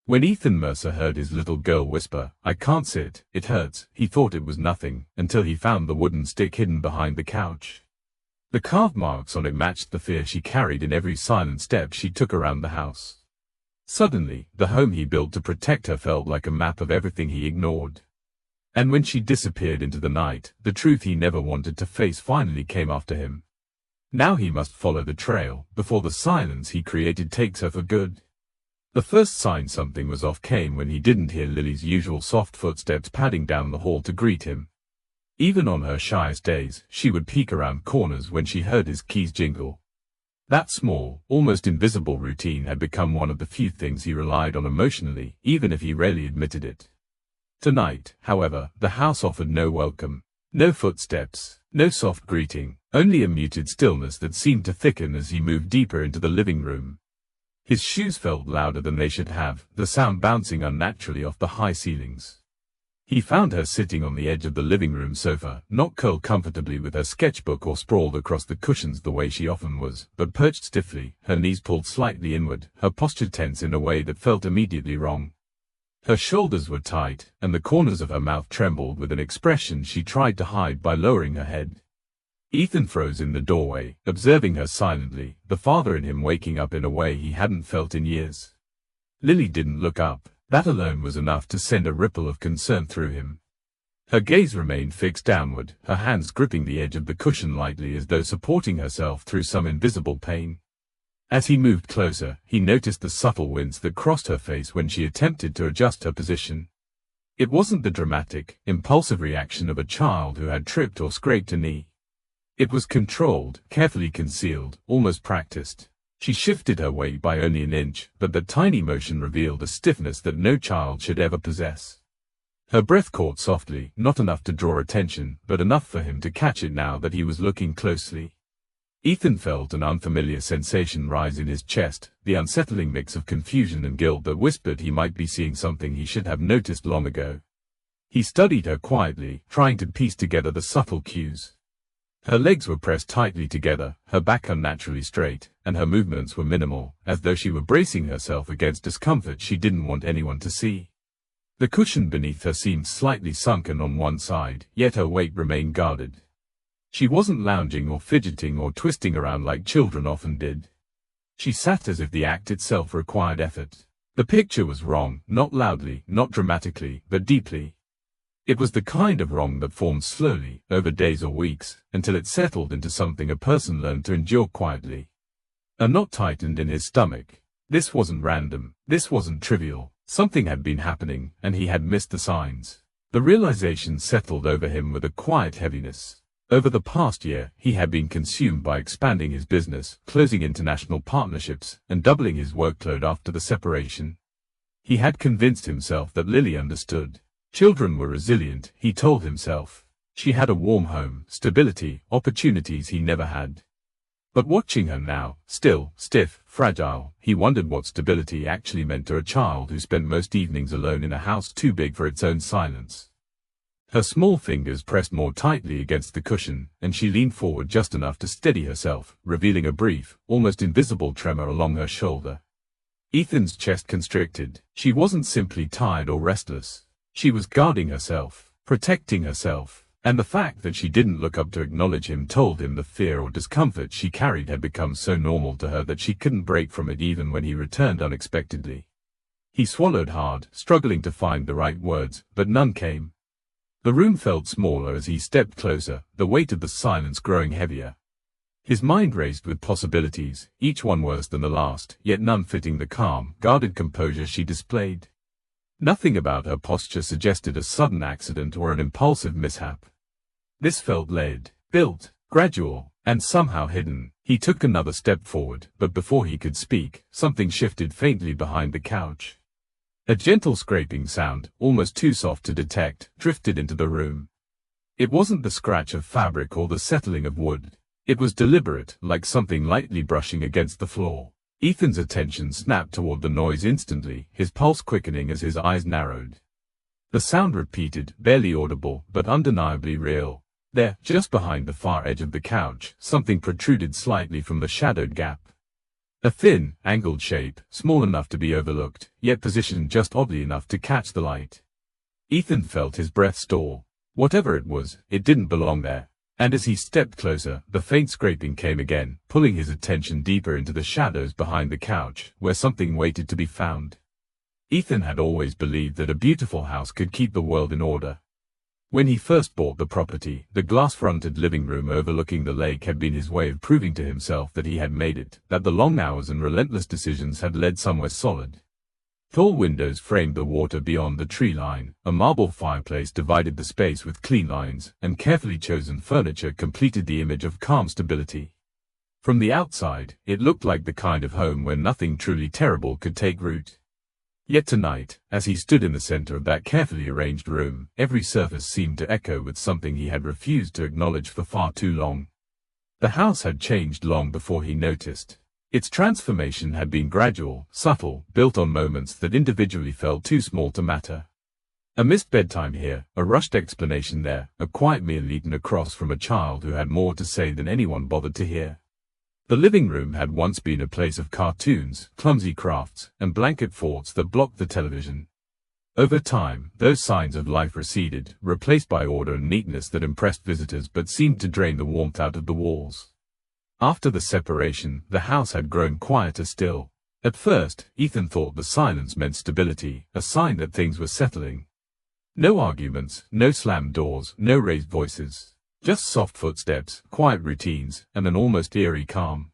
When Ethan Mercer heard his little girl whisper, "I can't sit, it hurts," he thought it was nothing, until he found the wooden stick hidden behind the couch. The carved marks on it matched the fear she carried in every silent step she took around the house. Suddenly, the home he built to protect her felt like a map of everything he ignored. And when she disappeared into the night, the truth he never wanted to face finally came after him. Now he must follow the trail, before the silence he created takes her for good. The first sign something was off came when he didn't hear Lily's usual soft footsteps padding down the hall to greet him. Even on her shyest days, she would peek around corners when she heard his keys jingle. That small, almost invisible routine had become one of the few things he relied on emotionally, even if he rarely admitted it. Tonight, however, the house offered no welcome. No footsteps, no soft greeting, only a muted stillness that seemed to thicken as he moved deeper into the living room. His shoes felt louder than they should have, the sound bouncing unnaturally off the high ceilings. He found her sitting on the edge of the living room sofa, not curled comfortably with her sketchbook or sprawled across the cushions the way she often was, but perched stiffly, her knees pulled slightly inward, her posture tense in a way that felt immediately wrong. Her shoulders were tight, and the corners of her mouth trembled with an expression she tried to hide by lowering her head. Ethan froze in the doorway, observing her silently, the father in him waking up in a way he hadn't felt in years. Lily didn't look up. That alone was enough to send a ripple of concern through him. Her gaze remained fixed downward, her hands gripping the edge of the cushion lightly as though supporting herself through some invisible pain. As he moved closer, he noticed the subtle wince that crossed her face when she attempted to adjust her position. It wasn't the dramatic, impulsive reaction of a child who had tripped or scraped a knee. It was controlled, carefully concealed, almost practiced. She shifted her weight by only an inch, but the tiny motion revealed a stiffness that no child should ever possess. Her breath caught softly, not enough to draw attention, but enough for him to catch it now that he was looking closely. Ethan felt an unfamiliar sensation rise in his chest, the unsettling mix of confusion and guilt that whispered he might be seeing something he should have noticed long ago. He studied her quietly, trying to piece together the subtle cues. Her legs were pressed tightly together, her back unnaturally straight, and her movements were minimal, as though she were bracing herself against discomfort she didn't want anyone to see. The cushion beneath her seemed slightly sunken on one side, yet her weight remained guarded. She wasn't lounging or fidgeting or twisting around like children often did. She sat as if the act itself required effort. The picture was wrong, not loudly, not dramatically, but deeply. It was the kind of wrong that formed slowly, over days or weeks, until it settled into something a person learned to endure quietly. A knot tightened in his stomach. This wasn't random, this wasn't trivial. Something had been happening, and he had missed the signs. The realization settled over him with a quiet heaviness. Over the past year, he had been consumed by expanding his business, closing international partnerships, and doubling his workload after the separation. He had convinced himself that Lily understood. Children were resilient, he told himself. She had a warm home, stability, opportunities he never had. But watching her now, still, stiff, fragile, he wondered what stability actually meant to a child who spent most evenings alone in a house too big for its own silence. Her small fingers pressed more tightly against the cushion, and she leaned forward just enough to steady herself, revealing a brief, almost invisible tremor along her shoulder. Ethan's chest constricted. She wasn't simply tired or restless. She was guarding herself, protecting herself, and the fact that she didn't look up to acknowledge him told him the fear or discomfort she carried had become so normal to her that she couldn't break from it even when he returned unexpectedly. He swallowed hard, struggling to find the right words, but none came. The room felt smaller as he stepped closer, the weight of the silence growing heavier. His mind raced with possibilities, each one worse than the last, yet none fitting the calm, guarded composure she displayed. Nothing about her posture suggested a sudden accident or an impulsive mishap. This felt layered, built, gradual, and somehow hidden. He took another step forward, but before he could speak, something shifted faintly behind the couch. A gentle scraping sound, almost too soft to detect, drifted into the room. It wasn't the scratch of fabric or the settling of wood. It was deliberate, like something lightly brushing against the floor. Ethan's attention snapped toward the noise instantly, his pulse quickening as his eyes narrowed. The sound repeated, barely audible, but undeniably real. There, just behind the far edge of the couch, something protruded slightly from the shadowed gap. A thin, angled shape, small enough to be overlooked, yet positioned just oddly enough to catch the light. Ethan felt his breath stall. Whatever it was, it didn't belong there. And as he stepped closer, the faint scraping came again, pulling his attention deeper into the shadows behind the couch, where something waited to be found. Ethan had always believed that a beautiful house could keep the world in order. When he first bought the property, the glass-fronted living room overlooking the lake had been his way of proving to himself that he had made it, that the long hours and relentless decisions had led somewhere solid. Tall windows framed the water beyond the tree line, a marble fireplace divided the space with clean lines, and carefully chosen furniture completed the image of calm stability. From the outside, it looked like the kind of home where nothing truly terrible could take root. Yet tonight, as he stood in the center of that carefully arranged room, every surface seemed to echo with something he had refused to acknowledge for far too long. The house had changed long before he noticed. Its transformation had been gradual, subtle, built on moments that individually felt too small to matter. A missed bedtime here, a rushed explanation there, a quiet meal eaten across from a child who had more to say than anyone bothered to hear. The living room had once been a place of cartoons, clumsy crafts, and blanket forts that blocked the television. Over time, those signs of life receded, replaced by order and neatness that impressed visitors but seemed to drain the warmth out of the walls. After the separation, the house had grown quieter still. At first, Ethan thought the silence meant stability, a sign that things were settling. No arguments, no slammed doors, no raised voices. Just soft footsteps, quiet routines, and an almost eerie calm.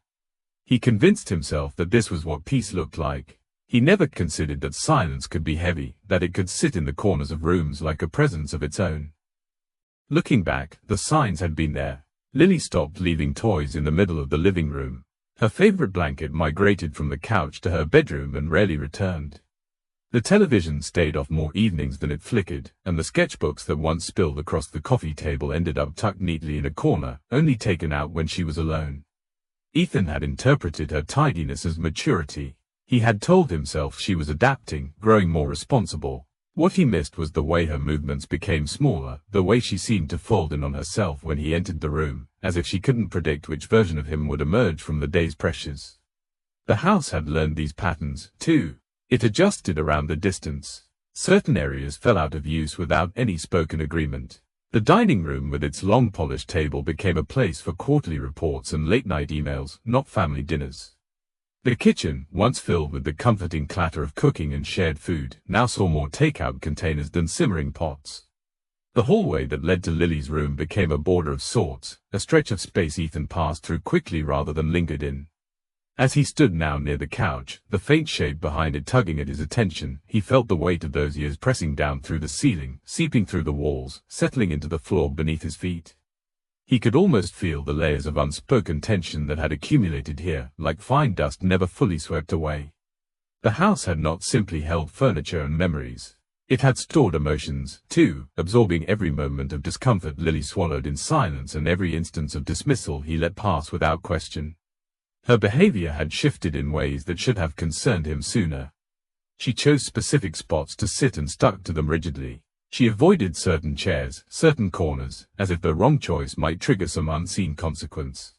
He convinced himself that this was what peace looked like. He never considered that silence could be heavy, that it could sit in the corners of rooms like a presence of its own. Looking back, the signs had been there. Lily stopped leaving toys in the middle of the living room. Her favorite blanket migrated from the couch to her bedroom and rarely returned. The television stayed off more evenings than it flickered, and the sketchbooks that once spilled across the coffee table ended up tucked neatly in a corner, only taken out when she was alone. Ethan had interpreted her tidiness as maturity. He had told himself she was adapting, growing more responsible. What he missed was the way her movements became smaller, the way she seemed to fold in on herself when he entered the room, as if she couldn't predict which version of him would emerge from the day's pressures. The house had learned these patterns, too. It adjusted around the distance. Certain areas fell out of use without any spoken agreement. The dining room with its long polished table became a place for quarterly reports and late-night emails, not family dinners. The kitchen, once filled with the comforting clatter of cooking and shared food, now saw more takeout containers than simmering pots. The hallway that led to Lily's room became a border of sorts, a stretch of space Ethan passed through quickly rather than lingered in. As he stood now near the couch, the faint shape behind it tugging at his attention, he felt the weight of those years pressing down through the ceiling, seeping through the walls, settling into the floor beneath his feet. He could almost feel the layers of unspoken tension that had accumulated here, like fine dust never fully swept away. The house had not simply held furniture and memories. It had stored emotions, too, absorbing every moment of discomfort Lily swallowed in silence and every instance of dismissal he let pass without question. Her behavior had shifted in ways that should have concerned him sooner. She chose specific spots to sit and stuck to them rigidly. She avoided certain chairs, certain corners, as if the wrong choice might trigger some unseen consequence.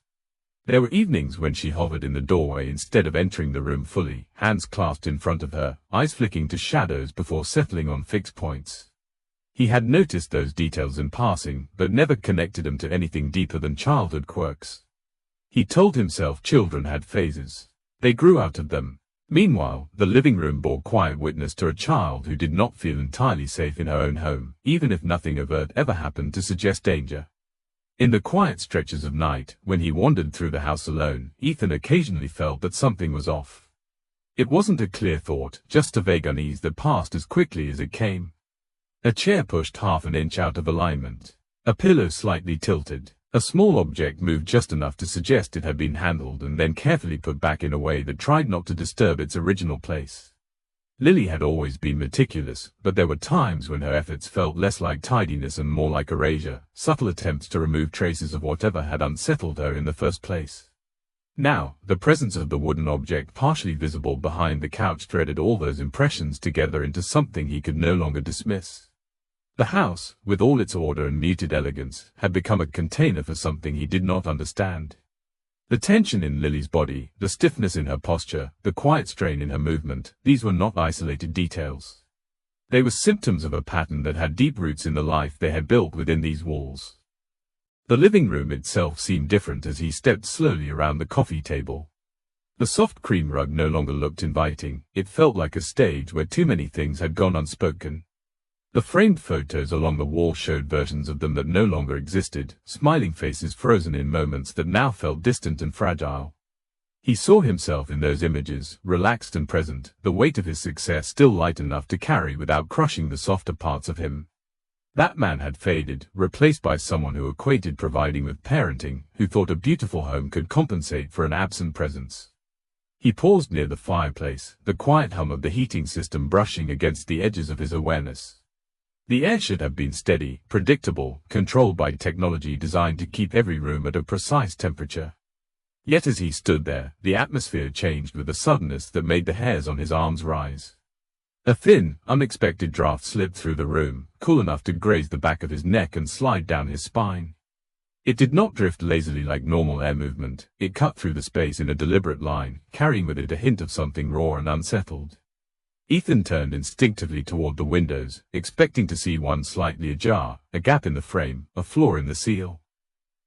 There were evenings when she hovered in the doorway instead of entering the room fully, hands clasped in front of her, eyes flicking to shadows before settling on fixed points. He had noticed those details in passing, but never connected them to anything deeper than childhood quirks. He told himself children had phases. They grew out of them. Meanwhile, the living room bore quiet witness to a child who did not feel entirely safe in her own home, even if nothing overt ever happened to suggest danger. In the quiet stretches of night, when he wandered through the house alone, Ethan occasionally felt that something was off. It wasn't a clear thought, just a vague unease that passed as quickly as it came. A chair pushed half an inch out of alignment. A pillow slightly tilted. A small object moved just enough to suggest it had been handled and then carefully put back in a way that tried not to disturb its original place. Lily had always been meticulous, but there were times when her efforts felt less like tidiness and more like erasure, subtle attempts to remove traces of whatever had unsettled her in the first place. Now, the presence of the wooden object partially visible behind the couch threaded all those impressions together into something he could no longer dismiss. The house, with all its order and muted elegance, had become a container for something he did not understand. The tension in Lily's body, the stiffness in her posture, the quiet strain in her movement, these were not isolated details. They were symptoms of a pattern that had deep roots in the life they had built within these walls. The living room itself seemed different as he stepped slowly around the coffee table. The soft cream rug no longer looked inviting, it felt like a stage where too many things had gone unspoken. The framed photos along the wall showed versions of them that no longer existed, smiling faces frozen in moments that now felt distant and fragile. He saw himself in those images, relaxed and present, the weight of his success still light enough to carry without crushing the softer parts of him. That man had faded, replaced by someone who equated providing with parenting, who thought a beautiful home could compensate for an absent presence. He paused near the fireplace, the quiet hum of the heating system brushing against the edges of his awareness. The air should have been steady, predictable, controlled by technology designed to keep every room at a precise temperature. Yet as he stood there, the atmosphere changed with a suddenness that made the hairs on his arms rise. A thin, unexpected draft slipped through the room, cool enough to graze the back of his neck and slide down his spine. It did not drift lazily like normal air movement, it cut through the space in a deliberate line, carrying with it a hint of something raw and unsettled. Ethan turned instinctively toward the windows, expecting to see one slightly ajar, a gap in the frame, a flaw in the seal.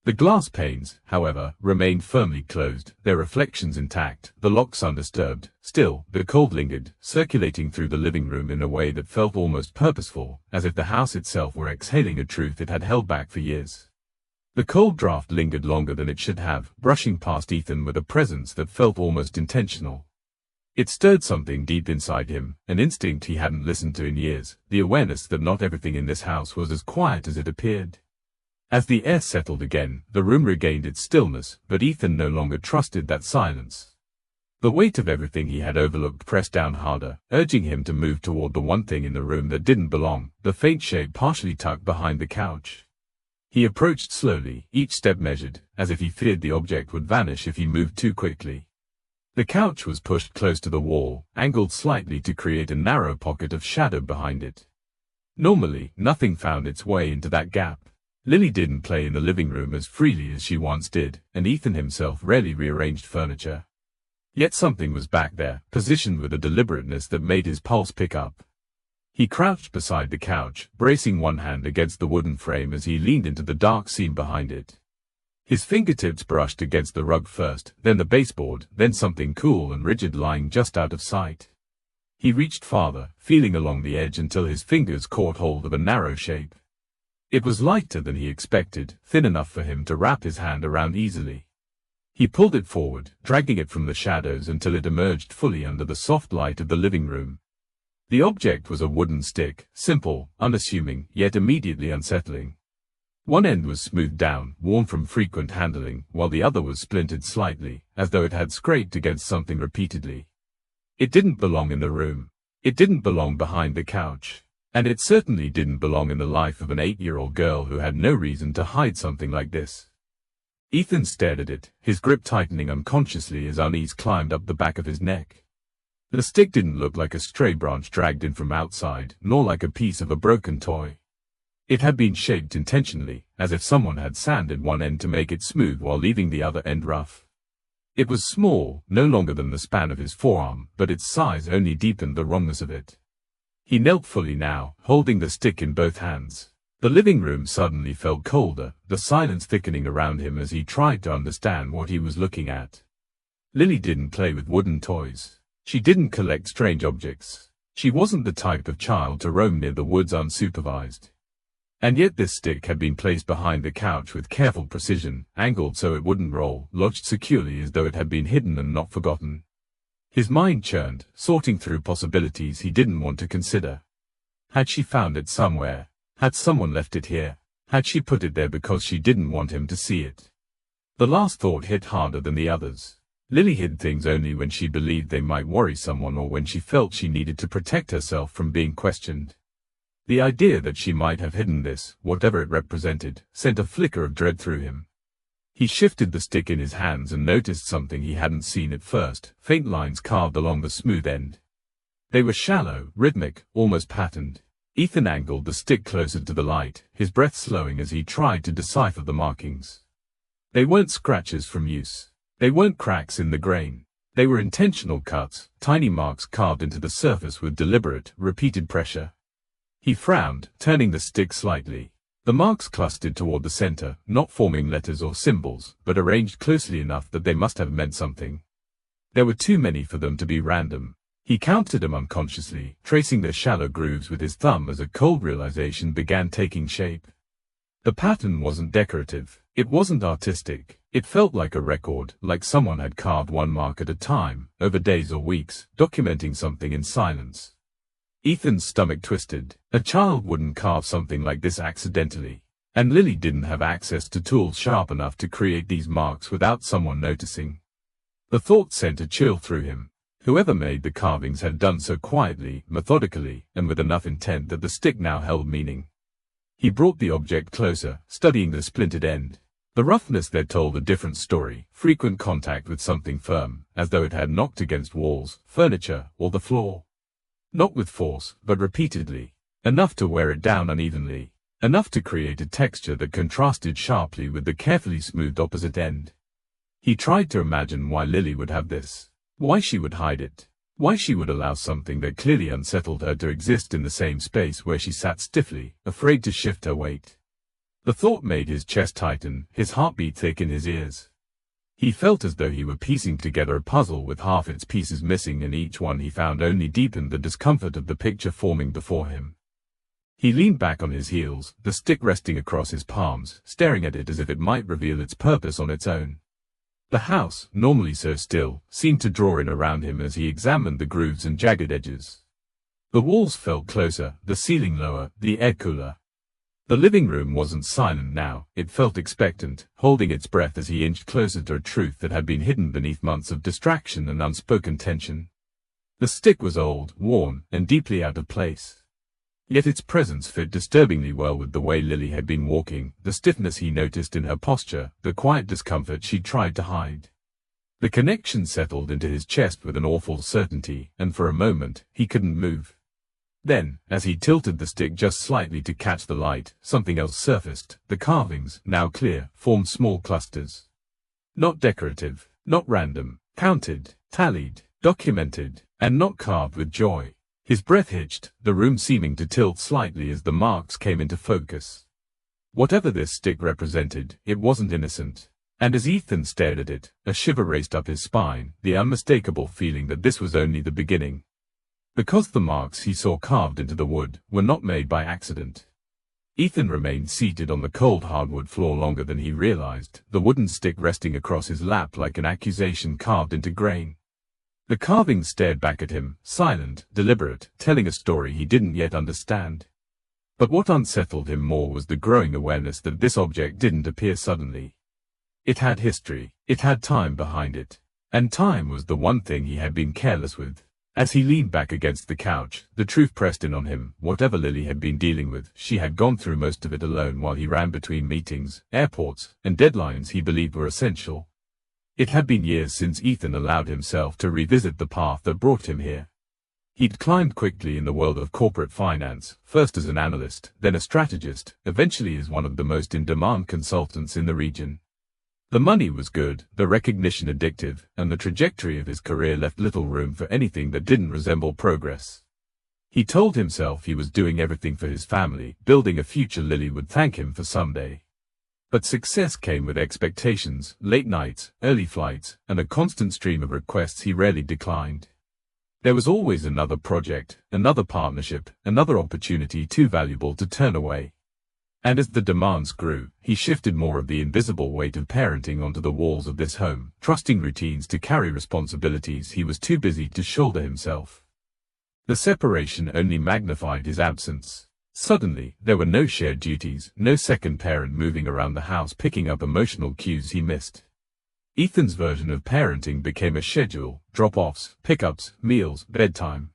The glass panes, however, remained firmly closed, their reflections intact, the locks undisturbed. Still, the cold lingered, circulating through the living room in a way that felt almost purposeful, as if the house itself were exhaling a truth it had held back for years. The cold draft lingered longer than it should have, brushing past Ethan with a presence that felt almost intentional. It stirred something deep inside him, an instinct he hadn't listened to in years, the awareness that not everything in this house was as quiet as it appeared. As the air settled again, the room regained its stillness, but Ethan no longer trusted that silence. The weight of everything he had overlooked pressed down harder, urging him to move toward the one thing in the room that didn't belong, the faint shape partially tucked behind the couch. He approached slowly, each step measured, as if he feared the object would vanish if he moved too quickly. The couch was pushed close to the wall, angled slightly to create a narrow pocket of shadow behind it. Normally, nothing found its way into that gap. Lily didn't play in the living room as freely as she once did, and Ethan himself rarely rearranged furniture. Yet something was back there, positioned with a deliberateness that made his pulse pick up. He crouched beside the couch, bracing one hand against the wooden frame as he leaned into the dark seam behind it. His fingertips brushed against the rug first, then the baseboard, then something cool and rigid lying just out of sight. He reached farther, feeling along the edge until his fingers caught hold of a narrow shape. It was lighter than he expected, thin enough for him to wrap his hand around easily. He pulled it forward, dragging it from the shadows until it emerged fully under the soft light of the living room. The object was a wooden stick, simple, unassuming, yet immediately unsettling. One end was smoothed down, worn from frequent handling, while the other was splintered slightly, as though it had scraped against something repeatedly. It didn't belong in the room. It didn't belong behind the couch. And it certainly didn't belong in the life of an 8-year-old girl who had no reason to hide something like this. Ethan stared at it, his grip tightening unconsciously as unease climbed up the back of his neck. The stick didn't look like a stray branch dragged in from outside, nor like a piece of a broken toy. It had been shaped intentionally, as if someone had sanded one end to make it smooth while leaving the other end rough. It was small, no longer than the span of his forearm, but its size only deepened the wrongness of it. He knelt fully now, holding the stick in both hands. The living room suddenly felt colder, the silence thickening around him as he tried to understand what he was looking at. Lily didn't play with wooden toys. She didn't collect strange objects. She wasn't the type of child to roam near the woods unsupervised. And yet this stick had been placed behind the couch with careful precision, angled so it wouldn't roll, lodged securely as though it had been hidden and not forgotten. His mind churned, sorting through possibilities he didn't want to consider. Had she found it somewhere? Had someone left it here? Had she put it there because she didn't want him to see it? The last thought hit harder than the others. Lily hid things only when she believed they might worry someone or when she felt she needed to protect herself from being questioned. The idea that she might have hidden this, whatever it represented, sent a flicker of dread through him. He shifted the stick in his hands and noticed something he hadn't seen at first, faint lines carved along the smooth end. They were shallow, rhythmic, almost patterned. Ethan angled the stick closer to the light, his breath slowing as he tried to decipher the markings. They weren't scratches from use. They weren't cracks in the grain. They were intentional cuts, tiny marks carved into the surface with deliberate, repeated pressure. He frowned, turning the stick slightly. The marks clustered toward the center, not forming letters or symbols, but arranged closely enough that they must have meant something. There were too many for them to be random. He counted them unconsciously, tracing their shallow grooves with his thumb as a cold realization began taking shape. The pattern wasn't decorative. It wasn't artistic. It felt like a record, like someone had carved one mark at a time, over days or weeks, documenting something in silence. Ethan's stomach twisted. A child wouldn't carve something like this accidentally. And Lily didn't have access to tools sharp enough to create these marks without someone noticing. The thought sent a chill through him. Whoever made the carvings had done so quietly, methodically, and with enough intent that the stick now held meaning. He brought the object closer, studying the splintered end. The roughness there told a different story, frequent contact with something firm, as though it had knocked against walls, furniture, or the floor. Not with force, but repeatedly. Enough to wear it down unevenly. Enough to create a texture that contrasted sharply with the carefully smoothed opposite end. He tried to imagine why Lily would have this. Why she would hide it. Why she would allow something that clearly unsettled her to exist in the same space where she sat stiffly, afraid to shift her weight. The thought made his chest tighten, his heartbeat thick in his ears. He felt as though he were piecing together a puzzle with half its pieces missing, and each one he found only deepened the discomfort of the picture forming before him. He leaned back on his heels, the stick resting across his palms, staring at it as if it might reveal its purpose on its own. The house, normally so still, seemed to draw in around him as he examined the grooves and jagged edges. The walls felt closer, the ceiling lower, the air cooler. The living room wasn't silent now, it felt expectant, holding its breath as he inched closer to a truth that had been hidden beneath months of distraction and unspoken tension. The stick was old, worn, and deeply out of place. Yet its presence fit disturbingly well with the way Lily had been walking, the stiffness he noticed in her posture, the quiet discomfort she tried to hide. The connection settled into his chest with an awful certainty, and for a moment, he couldn't move. Then, as he tilted the stick just slightly to catch the light, something else surfaced. The carvings, now clear, formed small clusters. Not decorative, not random, counted, tallied, documented, and not carved with joy. His breath hitched, the room seeming to tilt slightly as the marks came into focus. Whatever this stick represented, it wasn't innocent. And as Ethan stared at it, a shiver raced up his spine, the unmistakable feeling that this was only the beginning. Because the marks he saw carved into the wood were not made by accident. Ethan remained seated on the cold hardwood floor longer than he realized, the wooden stick resting across his lap like an accusation carved into grain. The carvings stared back at him, silent, deliberate, telling a story he didn't yet understand. But what unsettled him more was the growing awareness that this object didn't appear suddenly. It had history, it had time behind it. And time was the one thing he had been careless with. As he leaned back against the couch, the truth pressed in on him. Whatever Lily had been dealing with, she had gone through most of it alone while he ran between meetings, airports, and deadlines he believed were essential. It had been years since Ethan allowed himself to revisit the path that brought him here. He'd climbed quickly in the world of corporate finance, first as an analyst, then a strategist, eventually as one of the most in-demand consultants in the region. The money was good, the recognition addictive, and the trajectory of his career left little room for anything that didn't resemble progress. He told himself he was doing everything for his family, building a future Lily would thank him for someday. But success came with expectations, late nights, early flights, and a constant stream of requests he rarely declined. There was always another project, another partnership, another opportunity too valuable to turn away. And as the demands grew, he shifted more of the invisible weight of parenting onto the walls of this home, trusting routines to carry responsibilities he was too busy to shoulder himself. The separation only magnified his absence. Suddenly, there were no shared duties, no second parent moving around the house picking up emotional cues he missed. Ethan's version of parenting became a schedule, drop-offs, pickups, meals, bedtime.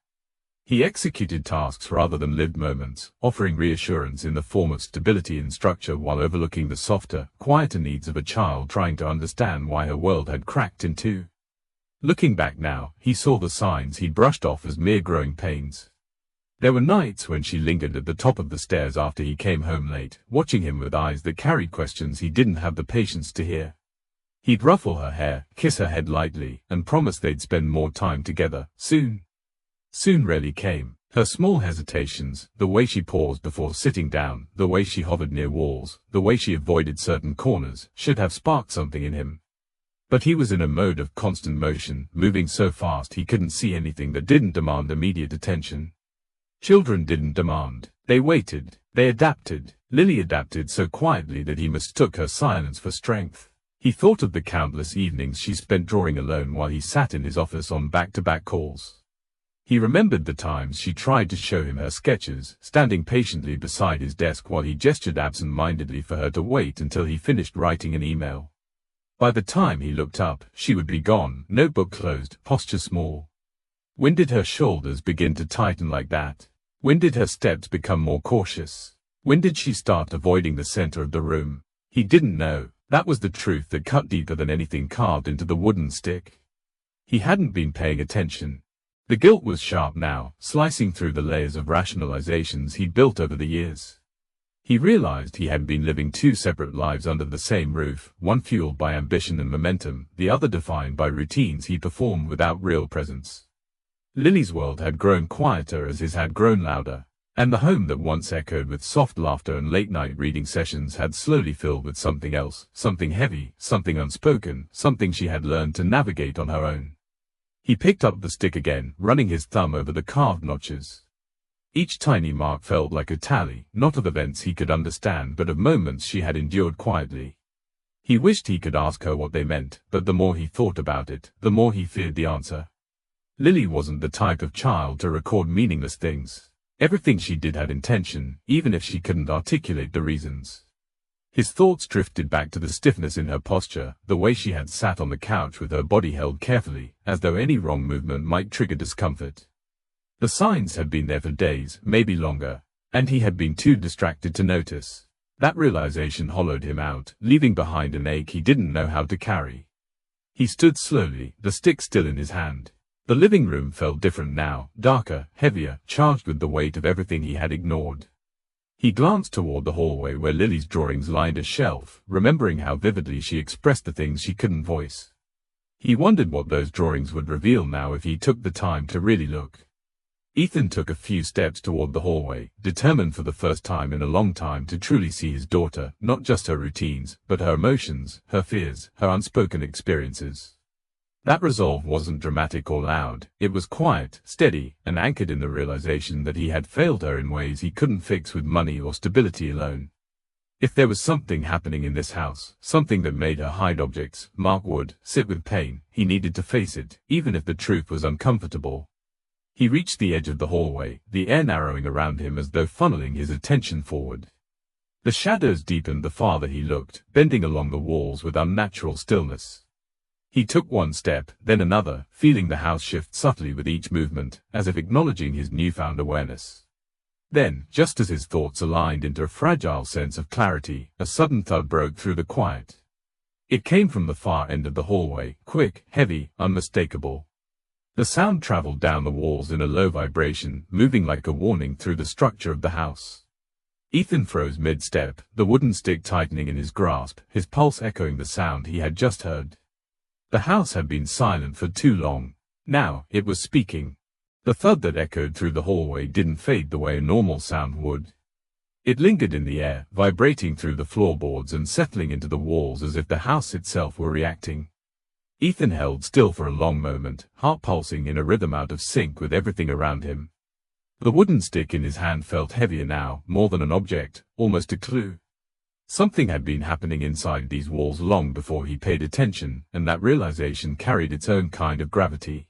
He executed tasks rather than lived moments, offering reassurance in the form of stability and structure while overlooking the softer, quieter needs of a child trying to understand why her world had cracked in two. Looking back now, he saw the signs he'd brushed off as mere growing pains. There were nights when she lingered at the top of the stairs after he came home late, watching him with eyes that carried questions he didn't have the patience to hear. He'd ruffle her hair, kiss her head lightly, and promise they'd spend more time together, soon. Soon rarely came. Her small hesitations, the way she paused before sitting down, the way she hovered near walls, the way she avoided certain corners, should have sparked something in him. But he was in a mode of constant motion, moving so fast he couldn't see anything that didn't demand immediate attention. Children didn't demand. They waited. They adapted. Lily adapted so quietly that he mistook her silence for strength. He thought of the countless evenings she spent drawing alone while he sat in his office on back-to-back calls. He remembered the times she tried to show him her sketches, standing patiently beside his desk while he gestured absent-mindedly for her to wait until he finished writing an email. By the time he looked up, she would be gone, notebook closed, posture small. When did her shoulders begin to tighten like that? When did her steps become more cautious? When did she start avoiding the center of the room? He didn't know. That was the truth that cut deeper than anything carved into the wooden stick. He hadn't been paying attention. The guilt was sharp now, slicing through the layers of rationalizations he'd built over the years. He realized he had been living two separate lives under the same roof, one fueled by ambition and momentum, the other defined by routines he performed without real presence. Lily's world had grown quieter as his had grown louder, and the home that once echoed with soft laughter and late-night reading sessions had slowly filled with something else, something heavy, something unspoken, something she had learned to navigate on her own. He picked up the stick again, running his thumb over the carved notches. Each tiny mark felt like a tally, not of events he could understand but of moments she had endured quietly. He wished he could ask her what they meant, but the more he thought about it, the more he feared the answer. Lily wasn't the type of child to record meaningless things. Everything she did had intention, even if she couldn't articulate the reasons. His thoughts drifted back to the stiffness in her posture, the way she had sat on the couch with her body held carefully, as though any wrong movement might trigger discomfort. The signs had been there for days, maybe longer, and he had been too distracted to notice. That realization hollowed him out, leaving behind an ache he didn't know how to carry. He stood slowly, the stick still in his hand. The living room felt different now, darker, heavier, charged with the weight of everything he had ignored. He glanced toward the hallway where Lily's drawings lined a shelf, remembering how vividly she expressed the things she couldn't voice. He wondered what those drawings would reveal now if he took the time to really look. Ethan took a few steps toward the hallway, determined for the first time in a long time to truly see his daughter, not just her routines, but her emotions, her fears, her unspoken experiences. That resolve wasn't dramatic or loud. It was quiet, steady, and anchored in the realization that he had failed her in ways he couldn't fix with money or stability alone. If there was something happening in this house, something that made her hide objects, mark wood, sit with pain, he needed to face it, even if the truth was uncomfortable. He reached the edge of the hallway, the air narrowing around him as though funneling his attention forward. The shadows deepened the farther he looked, bending along the walls with unnatural stillness. He took one step, then another, feeling the house shift subtly with each movement, as if acknowledging his newfound awareness. Then, just as his thoughts aligned into a fragile sense of clarity, a sudden thud broke through the quiet. It came from the far end of the hallway, quick, heavy, unmistakable. The sound traveled down the walls in a low vibration, moving like a warning through the structure of the house. Ethan froze mid-step, the wooden stick tightening in his grasp, his pulse echoing the sound he had just heard. The house had been silent for too long. Now, it was speaking. The thud that echoed through the hallway didn't fade the way a normal sound would. It lingered in the air, vibrating through the floorboards and settling into the walls as if the house itself were reacting. Ethan held still for a long moment, heart pulsing in a rhythm out of sync with everything around him. The wooden stick in his hand felt heavier now, more than an object, almost a clue. Something had been happening inside these walls long before he paid attention, and that realization carried its own kind of gravity.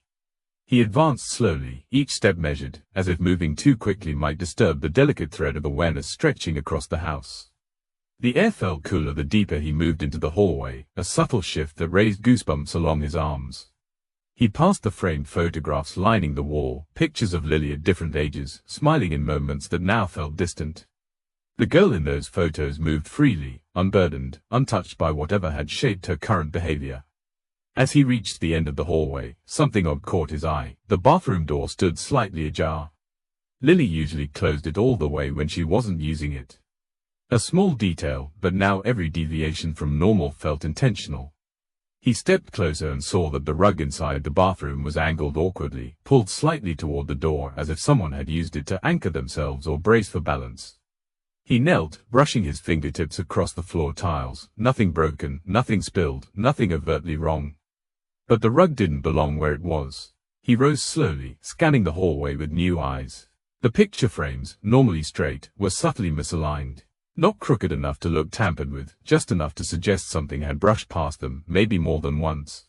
He advanced slowly, each step measured, as if moving too quickly might disturb the delicate thread of awareness stretching across the house. The air felt cooler the deeper he moved into the hallway, a subtle shift that raised goosebumps along his arms. He passed the framed photographs lining the wall, pictures of Lily at different ages, smiling in moments that now felt distant. The girl in those photos moved freely, unburdened, untouched by whatever had shaped her current behavior. As he reached the end of the hallway, something odd caught his eye. The bathroom door stood slightly ajar. Lily usually closed it all the way when she wasn't using it. A small detail, but now every deviation from normal felt intentional. He stepped closer and saw that the rug inside the bathroom was angled awkwardly, pulled slightly toward the door as if someone had used it to anchor themselves or brace for balance. He knelt, brushing his fingertips across the floor tiles. Nothing broken, nothing spilled, nothing overtly wrong. But the rug didn't belong where it was. He rose slowly, scanning the hallway with new eyes. The picture frames, normally straight, were subtly misaligned. Not crooked enough to look tampered with, just enough to suggest something had brushed past them, maybe more than once.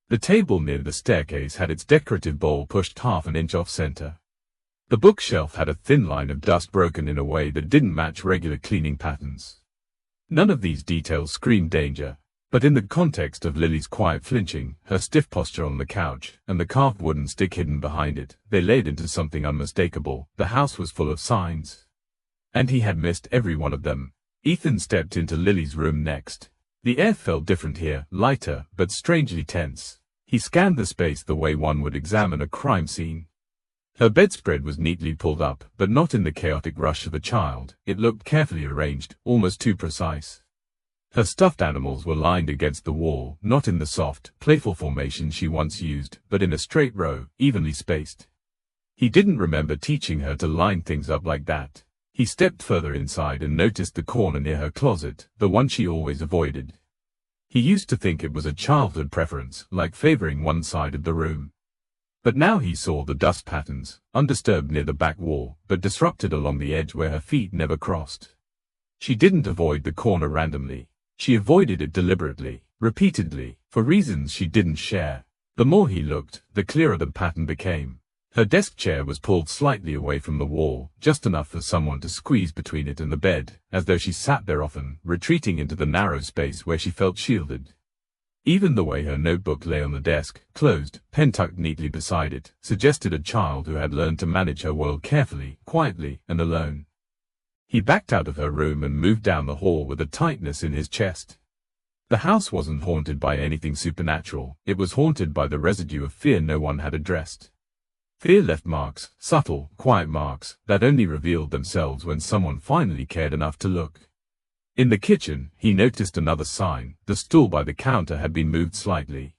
The table near the staircase had its decorative bowl pushed half an inch off center. The bookshelf had a thin line of dust broken in a way that didn't match regular cleaning patterns. None of these details screamed danger, but in the context of Lily's quiet flinching, her stiff posture on the couch, and the carved wooden stick hidden behind it, they led into something unmistakable. The house was full of signs. And he had missed every one of them. Ethan stepped into Lily's room next. The air felt different here, lighter, but strangely tense. He scanned the space the way one would examine a crime scene. Her bedspread was neatly pulled up, but not in the chaotic rush of a child. It looked carefully arranged, almost too precise. Her stuffed animals were lined against the wall, not in the soft, playful formation she once used, but in a straight row, evenly spaced. He didn't remember teaching her to line things up like that. He stepped further inside and noticed the corner near her closet, the one she always avoided. He used to think it was a childhood preference, like favoring one side of the room. But now he saw the dust patterns, undisturbed near the back wall, but disrupted along the edge where her feet never crossed. She didn't avoid the corner randomly. She avoided it deliberately, repeatedly, for reasons she didn't share. The more he looked, the clearer the pattern became. Her desk chair was pulled slightly away from the wall, just enough for someone to squeeze between it and the bed, as though she sat there often, retreating into the narrow space where she felt shielded. Even the way her notebook lay on the desk, closed, pen tucked neatly beside it, suggested a child who had learned to manage her world carefully, quietly, and alone. He backed out of her room and moved down the hall with a tightness in his chest. The house wasn't haunted by anything supernatural, it was haunted by the residue of fear no one had addressed. Fear left marks, subtle, quiet marks, that only revealed themselves when someone finally cared enough to look. In the kitchen, he noticed another sign. The stool by the counter had been moved slightly.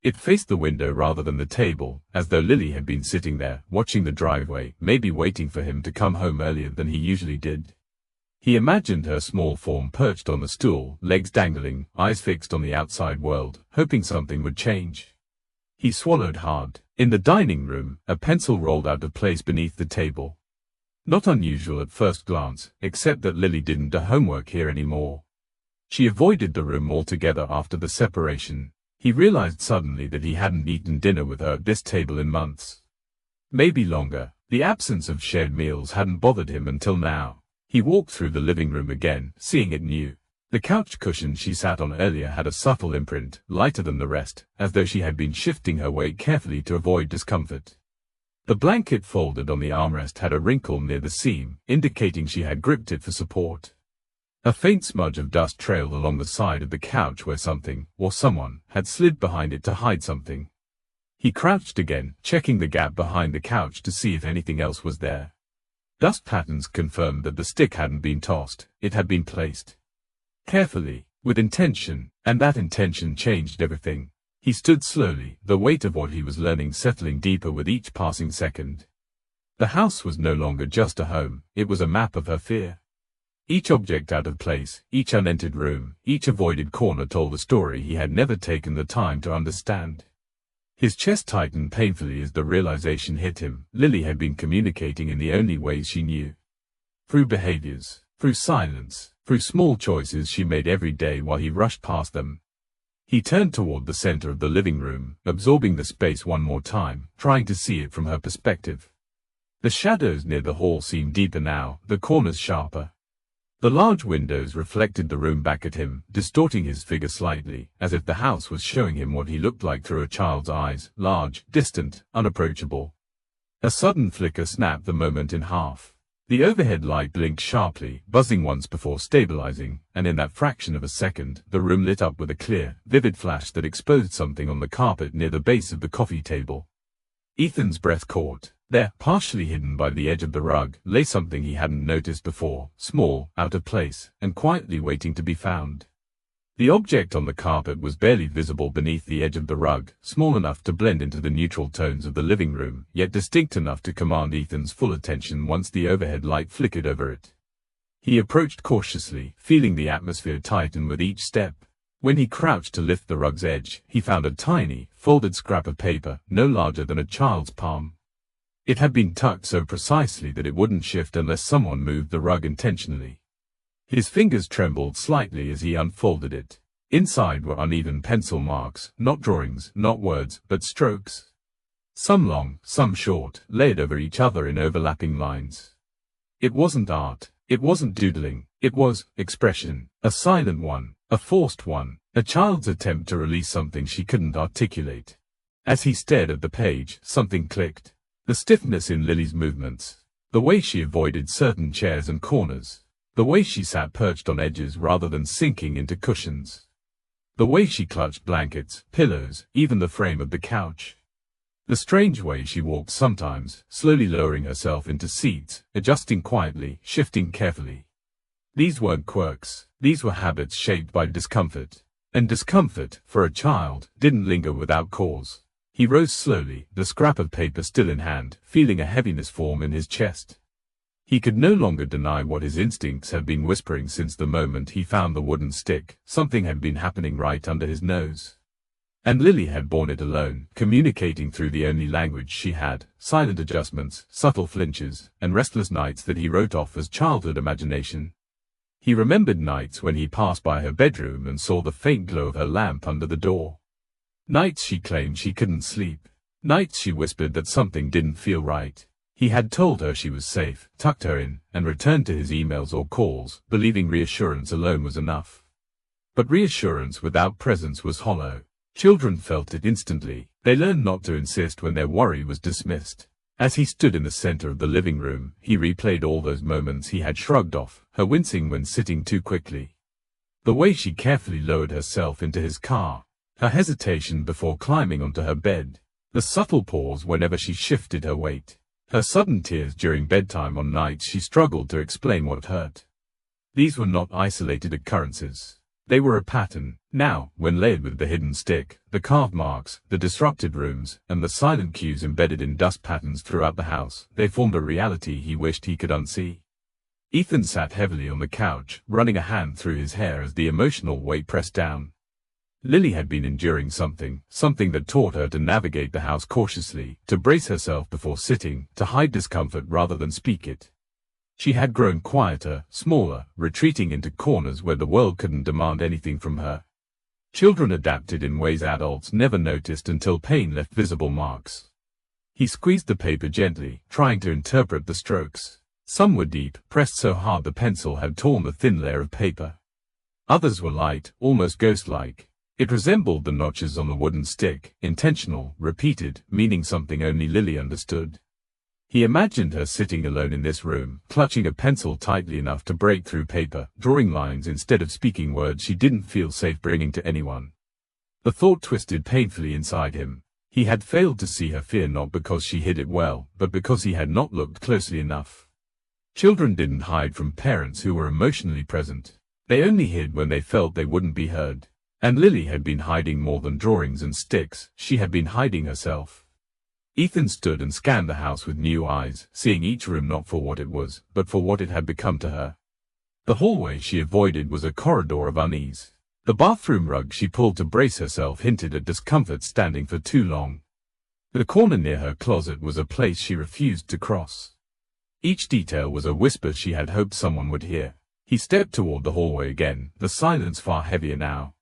It faced the window rather than the table, as though Lily had been sitting there, watching the driveway, maybe waiting for him to come home earlier than he usually did. He imagined her small form perched on the stool, legs dangling, eyes fixed on the outside world, hoping something would change. He swallowed hard. In the dining room, a pencil rolled out of place beneath the table. Not unusual at first glance, except that Lily didn't do homework here anymore. She avoided the room altogether after the separation. He realized suddenly that he hadn't eaten dinner with her at this table in months. Maybe longer. The absence of shared meals hadn't bothered him until now. He walked through the living room again, seeing it new. The couch cushion she sat on earlier had a subtle imprint, lighter than the rest, as though she had been shifting her weight carefully to avoid discomfort. The blanket folded on the armrest had a wrinkle near the seam, indicating she had gripped it for support. A faint smudge of dust trailed along the side of the couch where something, or someone, had slid behind it to hide something. He crouched again, checking the gap behind the couch to see if anything else was there. Dust patterns confirmed that the stick hadn't been tossed, it had been placed. Carefully, with intention, and that intention changed everything. He stood slowly, the weight of what he was learning settling deeper with each passing second. The house was no longer just a home, it was a map of her fear. Each object out of place, each unentered room, each avoided corner told a story he had never taken the time to understand. His chest tightened painfully as the realization hit him. Lily had been communicating in the only ways she knew. Through behaviors, through silence, through small choices she made every day while he rushed past them. He turned toward the center of the living room, absorbing the space one more time, trying to see it from her perspective. The shadows near the hall seemed deeper now, the corners sharper. The large windows reflected the room back at him, distorting his figure slightly, as if the house was showing him what he looked like through a child's eyes, large, distant, unapproachable. A sudden flicker snapped the moment in half. The overhead light blinked sharply, buzzing once before stabilizing, and in that fraction of a second, the room lit up with a clear, vivid flash that exposed something on the carpet near the base of the coffee table. Ethan's breath caught. There, partially hidden by the edge of the rug, lay something he hadn't noticed before, small, out of place, and quietly waiting to be found. The object on the carpet was barely visible beneath the edge of the rug, small enough to blend into the neutral tones of the living room, yet distinct enough to command Ethan's full attention once the overhead light flickered over it. He approached cautiously, feeling the atmosphere tighten with each step. When he crouched to lift the rug's edge, he found a tiny, folded scrap of paper, no larger than a child's palm. It had been tucked so precisely that it wouldn't shift unless someone moved the rug intentionally. His fingers trembled slightly as he unfolded it. Inside were uneven pencil marks, not drawings, not words, but strokes. Some long, some short, laid over each other in overlapping lines. It wasn't art, it wasn't doodling, it was expression, a silent one, a forced one, a child's attempt to release something she couldn't articulate. As he stared at the page, something clicked. The stiffness in Lily's movements, the way she avoided certain chairs and corners, the way she sat perched on edges rather than sinking into cushions, the way she clutched blankets, pillows, even the frame of the couch. The strange way she walked sometimes, slowly lowering herself into seats, adjusting quietly, shifting carefully. These weren't quirks, these were habits shaped by discomfort. And discomfort, for a child, didn't linger without cause. He rose slowly, the scrap of paper still in hand, feeling a heaviness form in his chest. He could no longer deny what his instincts had been whispering since the moment he found the wooden stick. Something had been happening right under his nose. And Lily had borne it alone, communicating through the only language she had, silent adjustments, subtle flinches, and restless nights that he wrote off as childhood imagination. He remembered nights when he passed by her bedroom and saw the faint glow of her lamp under the door. Nights she claimed she couldn't sleep. Nights she whispered that something didn't feel right. He had told her she was safe, tucked her in, and returned to his emails or calls, believing reassurance alone was enough. But reassurance without presence was hollow. Children felt it instantly. They learned not to insist when their worry was dismissed. As he stood in the center of the living room, he replayed all those moments he had shrugged off, her wincing when sitting too quickly, the way she carefully lowered herself into his car, her hesitation before climbing onto her bed, the subtle pause whenever she shifted her weight, her sudden tears during bedtime on nights she struggled to explain what hurt. These were not isolated occurrences. They were a pattern. Now, when layered with the hidden stick, the carved marks, the disrupted rooms, and the silent cues embedded in dust patterns throughout the house, they formed a reality he wished he could unsee. Ethan sat heavily on the couch, running a hand through his hair as the emotional weight pressed down. Lily had been enduring something that taught her to navigate the house cautiously, to brace herself before sitting, to hide discomfort rather than speak it. She had grown quieter, smaller, retreating into corners where the world couldn't demand anything from her. Children adapted in ways adults never noticed until pain left visible marks. He squeezed the paper gently, trying to interpret the strokes. Some were deep, pressed so hard the pencil had torn the thin layer of paper. Others were light, almost ghost-like. It resembled the notches on the wooden stick, intentional, repeated, meaning something only Lily understood. He imagined her sitting alone in this room, clutching a pencil tightly enough to break through paper, drawing lines instead of speaking words she didn't feel safe bringing to anyone. The thought twisted painfully inside him. He had failed to see her fear not because she hid it well, but because he had not looked closely enough. Children didn't hide from parents who were emotionally present. They only hid when they felt they wouldn't be heard. And Lily had been hiding more than drawings and sticks. She had been hiding herself. Ethan stood and scanned the house with new eyes, seeing each room not for what it was, but for what it had become to her. The hallway she avoided was a corridor of unease. The bathroom rug she pulled to brace herself hinted at discomfort standing for too long. The corner near her closet was a place she refused to cross. Each detail was a whisper she had hoped someone would hear. He stepped toward the hallway again, the silence far heavier now.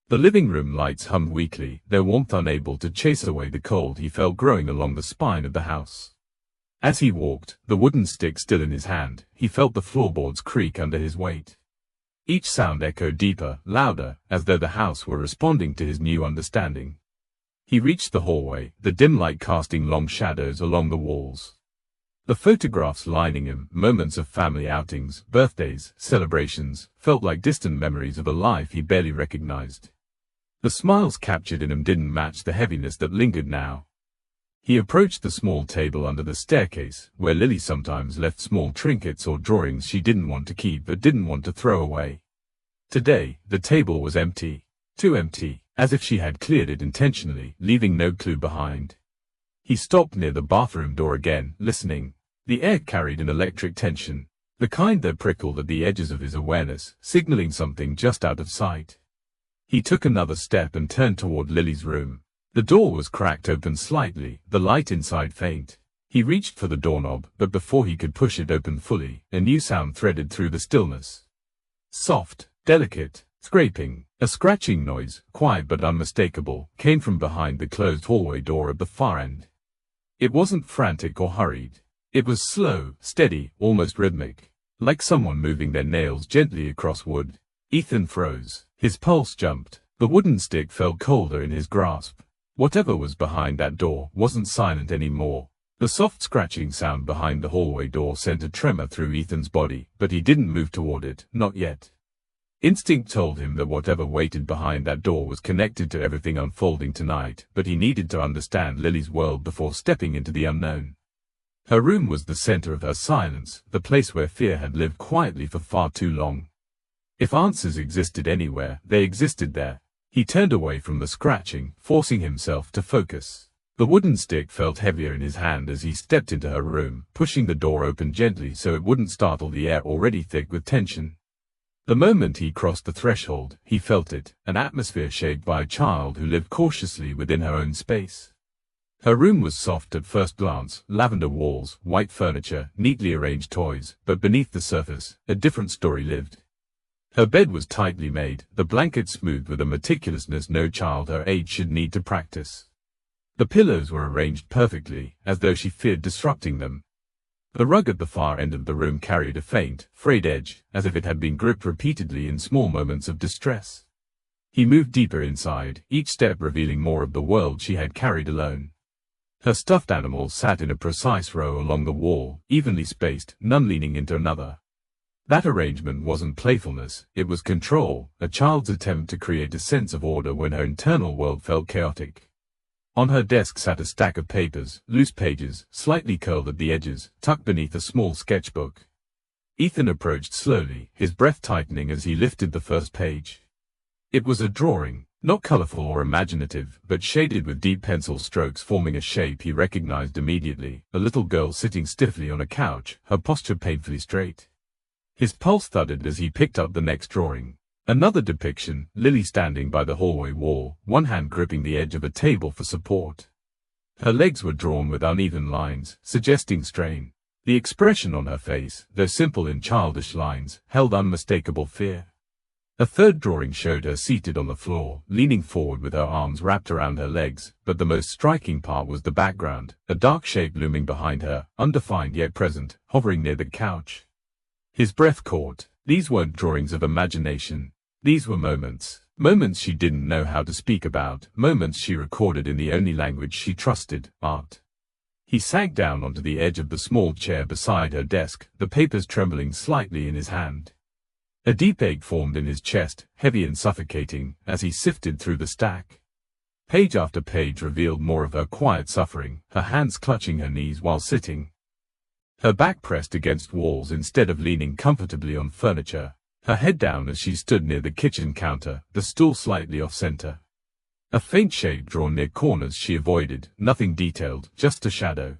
The living room lights hummed weakly, their warmth unable to chase away the cold he felt growing along the spine of the house. As he walked, the wooden stick still in his hand, he felt the floorboards creak under his weight. Each sound echoed deeper, louder, as though the house were responding to his new understanding. He reached the hallway, the dim light casting long shadows along the walls. The photographs lining him, moments of family outings, birthdays, celebrations, felt like distant memories of a life he barely recognized. The smiles captured in him didn't match the heaviness that lingered now. He approached the small table under the staircase, where Lily sometimes left small trinkets or drawings she didn't want to keep but didn't want to throw away. Today, the table was empty. Too empty, as if she had cleared it intentionally, leaving no clue behind. He stopped near the bathroom door again, listening. The air carried an electric tension, the kind that prickled at the edges of his awareness, signaling something just out of sight. He took another step and turned toward Lily's room. The door was cracked open slightly, the light inside faint. He reached for the doorknob, but before he could push it open fully, a new sound threaded through the stillness. Soft, delicate, scraping. A scratching noise, quiet but unmistakable, came from behind the closed hallway door at the far end. It wasn't frantic or hurried. It was slow, steady, almost rhythmic, like someone moving their nails gently across wood. Ethan froze. His pulse jumped. The wooden stick felt colder in his grasp. Whatever was behind that door wasn't silent anymore. The soft scratching sound behind the hallway door sent a tremor through Ethan's body, but he didn't move toward it, not yet. Instinct told him that whatever waited behind that door was connected to everything unfolding tonight, but he needed to understand Lily's world before stepping into the unknown. Her room was the center of her silence, the place where fear had lived quietly for far too long. If answers existed anywhere, they existed there. He turned away from the scratching, forcing himself to focus. The wooden stick felt heavier in his hand as he stepped into her room, pushing the door open gently so it wouldn't startle the air already thick with tension. The moment he crossed the threshold, he felt it, an atmosphere shaped by a child who lived cautiously within her own space. Her room was soft at first glance, lavender walls, white furniture, neatly arranged toys, but beneath the surface, a different story lived. Her bed was tightly made, the blankets smoothed with a meticulousness no child her age should need to practice. The pillows were arranged perfectly, as though she feared disrupting them. The rug at the far end of the room carried a faint, frayed edge, as if it had been gripped repeatedly in small moments of distress. He moved deeper inside, each step revealing more of the world she had carried alone. Her stuffed animals sat in a precise row along the wall, evenly spaced, none leaning into another. That arrangement wasn't playfulness, it was control, a child's attempt to create a sense of order when her internal world felt chaotic. On her desk sat a stack of papers, loose pages, slightly curled at the edges, tucked beneath a small sketchbook. Ethan approached slowly, his breath tightening as he lifted the first page. It was a drawing, not colorful or imaginative, but shaded with deep pencil strokes forming a shape he recognized immediately, a little girl sitting stiffly on a couch, her posture painfully straight. His pulse thudded as he picked up the next drawing. Another depiction, Lily standing by the hallway wall, one hand gripping the edge of a table for support. Her legs were drawn with uneven lines, suggesting strain. The expression on her face, though simple in childish lines, held unmistakable fear. A third drawing showed her seated on the floor, leaning forward with her arms wrapped around her legs, but the most striking part was the background, a dark shape looming behind her, undefined yet present, hovering near the couch. His breath caught. These weren't drawings of imagination. These were moments. Moments she didn't know how to speak about, moments she recorded in the only language she trusted, art. He sank down onto the edge of the small chair beside her desk, the papers trembling slightly in his hand. A deep ache formed in his chest, heavy and suffocating, as he sifted through the stack. Page after page revealed more of her quiet suffering, her hands clutching her knees while sitting. Her back pressed against walls instead of leaning comfortably on furniture, her head down as she stood near the kitchen counter, the stool slightly off-center. A faint shade drawn near corners she avoided, nothing detailed, just a shadow.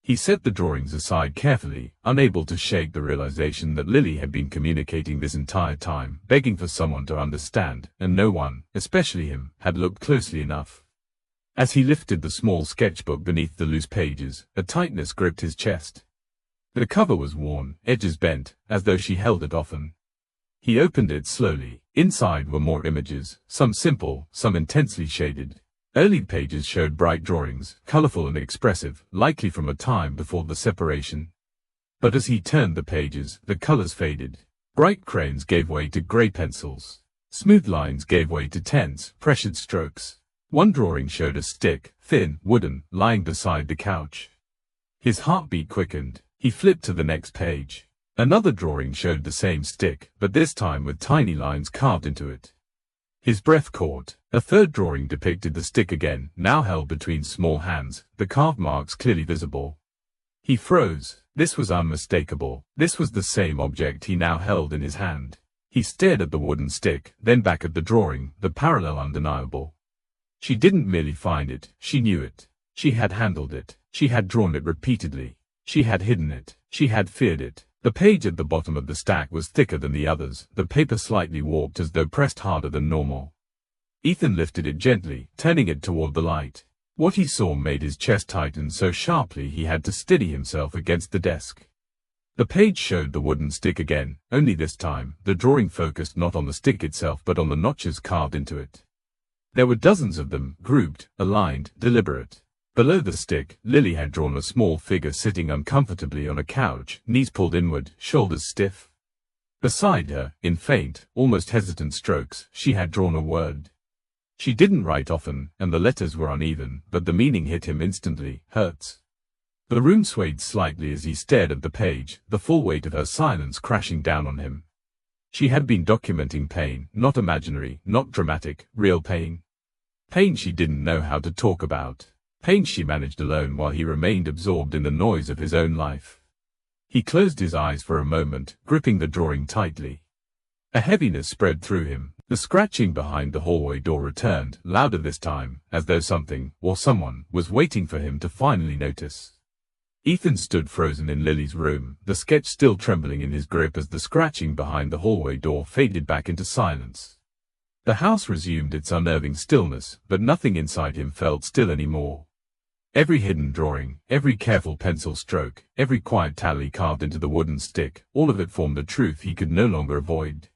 He set the drawings aside carefully, unable to shake the realization that Lily had been communicating this entire time, begging for someone to understand, and no one, especially him, had looked closely enough. As he lifted the small sketchbook beneath the loose pages, a tightness gripped his chest. The cover was worn, edges bent, as though she held it often. He opened it slowly. Inside were more images, some simple, some intensely shaded. Early pages showed bright drawings, colorful and expressive, likely from a time before the separation. But as he turned the pages, the colors faded. Bright crayons gave way to gray pencils. Smooth lines gave way to tense, pressured strokes. One drawing showed a stick, thin, wooden, lying beside the couch. His heartbeat quickened. He flipped to the next page. Another drawing showed the same stick, but this time with tiny lines carved into it. His breath caught. A third drawing depicted the stick again, now held between small hands, the carved marks clearly visible. He froze. This was unmistakable. This was the same object he now held in his hand. He stared at the wooden stick, then back at the drawing, the parallel undeniable. She didn't merely find it, she knew it. She had handled it. She had drawn it repeatedly. She had hidden it. She had feared it. The page at the bottom of the stack was thicker than the others, the paper slightly warped as though pressed harder than normal. Ethan lifted it gently, turning it toward the light. What he saw made his chest tighten so sharply he had to steady himself against the desk. The page showed the wooden stick again, only this time, the drawing focused not on the stick itself but on the notches carved into it. There were dozens of them, grouped, aligned, deliberate. Below the stick, Lily had drawn a small figure sitting uncomfortably on a couch, knees pulled inward, shoulders stiff. Beside her, in faint, almost hesitant strokes, she had drawn a word. She didn't write often, and the letters were uneven, but the meaning hit him instantly: hurts. The room swayed slightly as he stared at the page, the full weight of her silence crashing down on him. She had been documenting pain, not imaginary, not dramatic, real pain. Pain she didn't know how to talk about. Pain she managed alone while he remained absorbed in the noise of his own life. He closed his eyes for a moment, gripping the drawing tightly. A heaviness spread through him. The scratching behind the hallway door returned, louder this time, as though something, or someone, was waiting for him to finally notice. Ethan stood frozen in Lily's room, the sketch still trembling in his grip as the scratching behind the hallway door faded back into silence. The house resumed its unnerving stillness, but nothing inside him felt still anymore. Every hidden drawing, every careful pencil stroke, every quiet tally carved into the wooden stick, all of it formed a truth he could no longer avoid.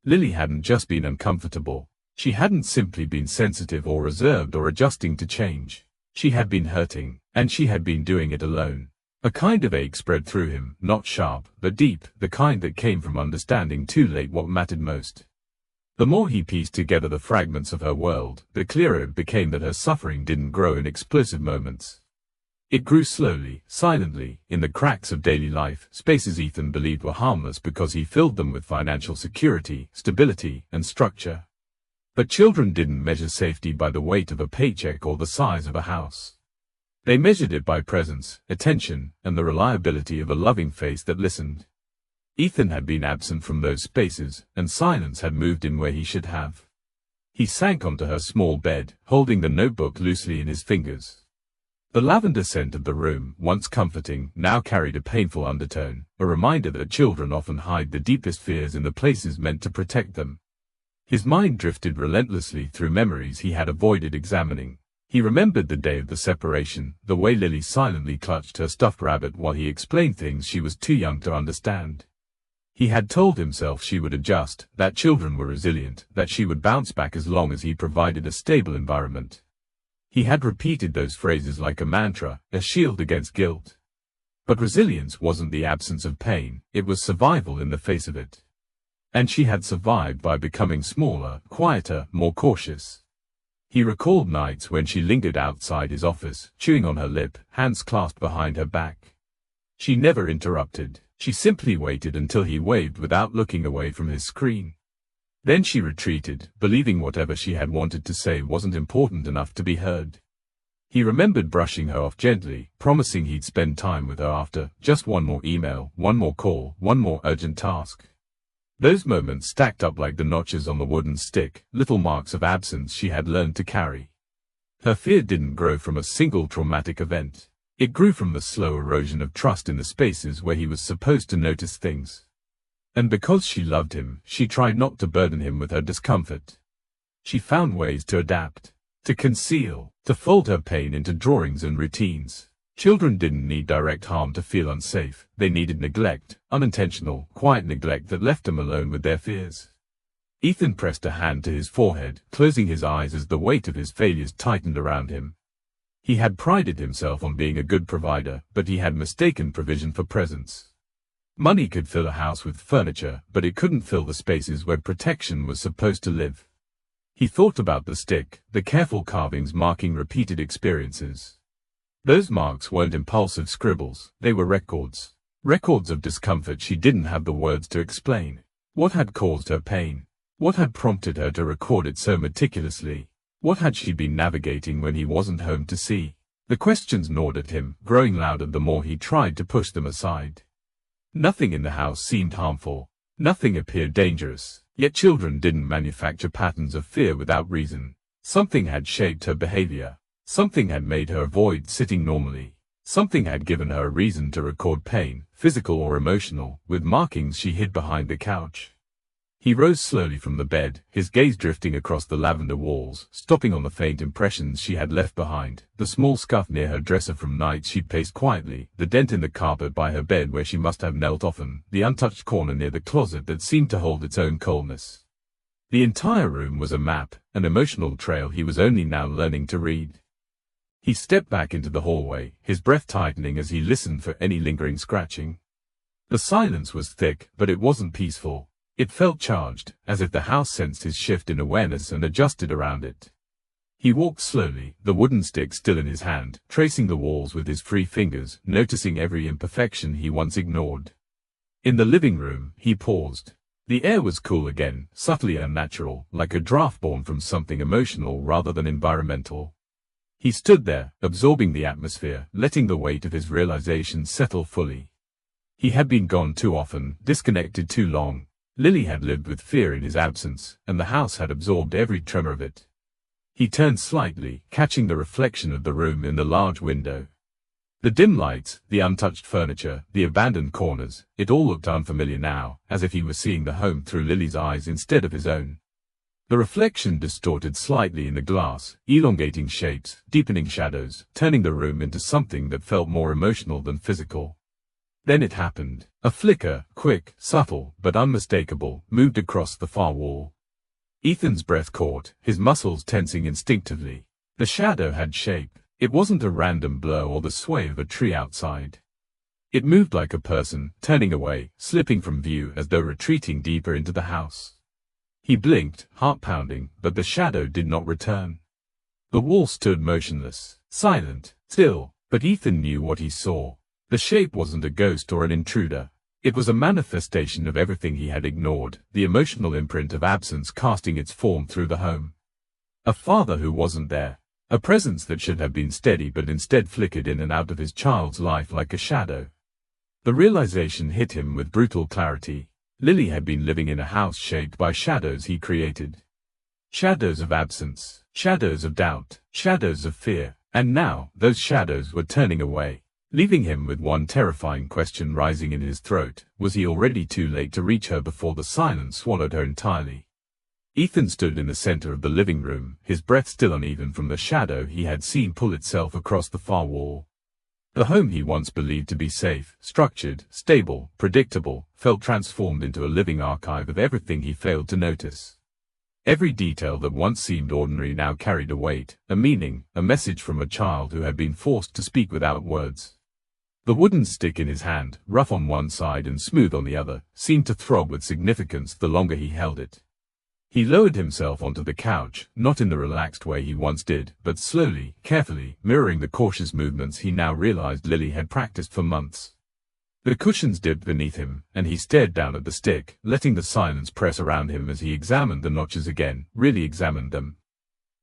Lily hadn't just been uncomfortable. She hadn't simply been sensitive or reserved or adjusting to change. She had been hurting, and she had been doing it alone. A kind of ache spread through him, not sharp, but deep, the kind that came from understanding too late what mattered most. The more he pieced together the fragments of her world, the clearer it became that her suffering didn't grow in explosive moments. It grew slowly, silently, in the cracks of daily life, spaces Ethan believed were harmless because he filled them with financial security, stability, and structure. But children didn't measure safety by the weight of a paycheck or the size of a house. They measured it by presence, attention, and the reliability of a loving face that listened. Ethan had been absent from those spaces, and silence had moved in where he should have. He sank onto her small bed, holding the notebook loosely in his fingers. The lavender scent of the room, once comforting, now carried a painful undertone, a reminder that children often hide the deepest fears in the places meant to protect them. His mind drifted relentlessly through memories he had avoided examining. He remembered the day of the separation, the way Lily silently clutched her stuffed rabbit while he explained things she was too young to understand. He had told himself she would adjust, that children were resilient, that she would bounce back as long as he provided a stable environment. He had repeated those phrases like a mantra, a shield against guilt. But resilience wasn't the absence of pain, it was survival in the face of it. And she had survived by becoming smaller, quieter, more cautious. He recalled nights when she lingered outside his office, chewing on her lip, hands clasped behind her back. She never interrupted. She simply waited until he waved without looking away from his screen. Then she retreated, believing whatever she had wanted to say wasn't important enough to be heard. He remembered brushing her off gently, promising he'd spend time with her after, just one more email, one more call, one more urgent task. Those moments stacked up like the notches on the wooden stick, little marks of absence she had learned to carry. Her fear didn't grow from a single traumatic event. It grew from the slow erosion of trust in the spaces where he was supposed to notice things. And because she loved him, she tried not to burden him with her discomfort. She found ways to adapt, to conceal, to fold her pain into drawings and routines. Children didn't need direct harm to feel unsafe. They needed neglect, unintentional, quiet neglect that left them alone with their fears. Ethan pressed a hand to his forehead, closing his eyes as the weight of his failures tightened around him. He had prided himself on being a good provider, but he had mistaken provision for presence. Money could fill a house with furniture, but it couldn't fill the spaces where protection was supposed to live. He thought about the stick, the careful carvings marking repeated experiences. Those marks weren't impulsive scribbles, they were records. Records of discomfort she didn't have the words to explain. What had caused her pain? What had prompted her to record it so meticulously? What had she been navigating when he wasn't home to see? The questions gnawed at him, growing louder the more he tried to push them aside. Nothing in the house seemed harmful. Nothing appeared dangerous, yet children didn't manufacture patterns of fear without reason. Something had shaped her behavior. Something had made her avoid sitting normally. Something had given her a reason to record pain, physical or emotional, with markings she hid behind the couch. He rose slowly from the bed, his gaze drifting across the lavender walls, stopping on the faint impressions she had left behind, the small scuff near her dresser from nights she'd paced quietly, the dent in the carpet by her bed where she must have knelt often, the untouched corner near the closet that seemed to hold its own coldness. The entire room was a map, an emotional trail he was only now learning to read. He stepped back into the hallway, his breath tightening as he listened for any lingering scratching. The silence was thick, but it wasn't peaceful. It felt charged, as if the house sensed his shift in awareness and adjusted around it. He walked slowly, the wooden stick still in his hand, tracing the walls with his free fingers, noticing every imperfection he once ignored. In the living room, he paused. The air was cool again, subtly unnatural, like a draft born from something emotional rather than environmental. He stood there, absorbing the atmosphere, letting the weight of his realizations settle fully. He had been gone too often, disconnected too long. Lily had lived with fear in his absence, and the house had absorbed every tremor of it. He turned slightly, catching the reflection of the room in the large window. The dim lights, the untouched furniture, the abandoned corners, it all looked unfamiliar now, as if he were seeing the home through Lily's eyes instead of his own. The reflection distorted slightly in the glass, elongating shapes, deepening shadows, turning the room into something that felt more emotional than physical. Then it happened. A flicker, quick, subtle, but unmistakable, moved across the far wall. Ethan's breath caught, his muscles tensing instinctively. The shadow had shape. It wasn't a random blow or the sway of a tree outside. It moved like a person, turning away, slipping from view as though retreating deeper into the house. He blinked, heart pounding, but the shadow did not return. The wall stood motionless, silent, still, but Ethan knew what he saw. The shape wasn't a ghost or an intruder. It was a manifestation of everything he had ignored, the emotional imprint of absence casting its form through the home. A father who wasn't there. A presence that should have been steady but instead flickered in and out of his child's life like a shadow. The realization hit him with brutal clarity. Lily had been living in a house shaped by shadows he created. Shadows of absence, shadows of doubt, shadows of fear, and now those shadows were turning away, leaving him with one terrifying question rising in his throat. Was he already too late to reach her before the silence swallowed her entirely? Ethan stood in the center of the living room, his breath still uneven from the shadow he had seen pull itself across the far wall. The home he once believed to be safe, structured, stable, predictable, felt transformed into a living archive of everything he failed to notice. Every detail that once seemed ordinary now carried a weight, a meaning, a message from a child who had been forced to speak without words. The wooden stick in his hand, rough on one side and smooth on the other, seemed to throb with significance the longer he held it. He lowered himself onto the couch, not in the relaxed way he once did, but slowly, carefully, mirroring the cautious movements he now realized Lily had practiced for months. The cushions dipped beneath him, and he stared down at the stick, letting the silence press around him as he examined the notches again, really examined them.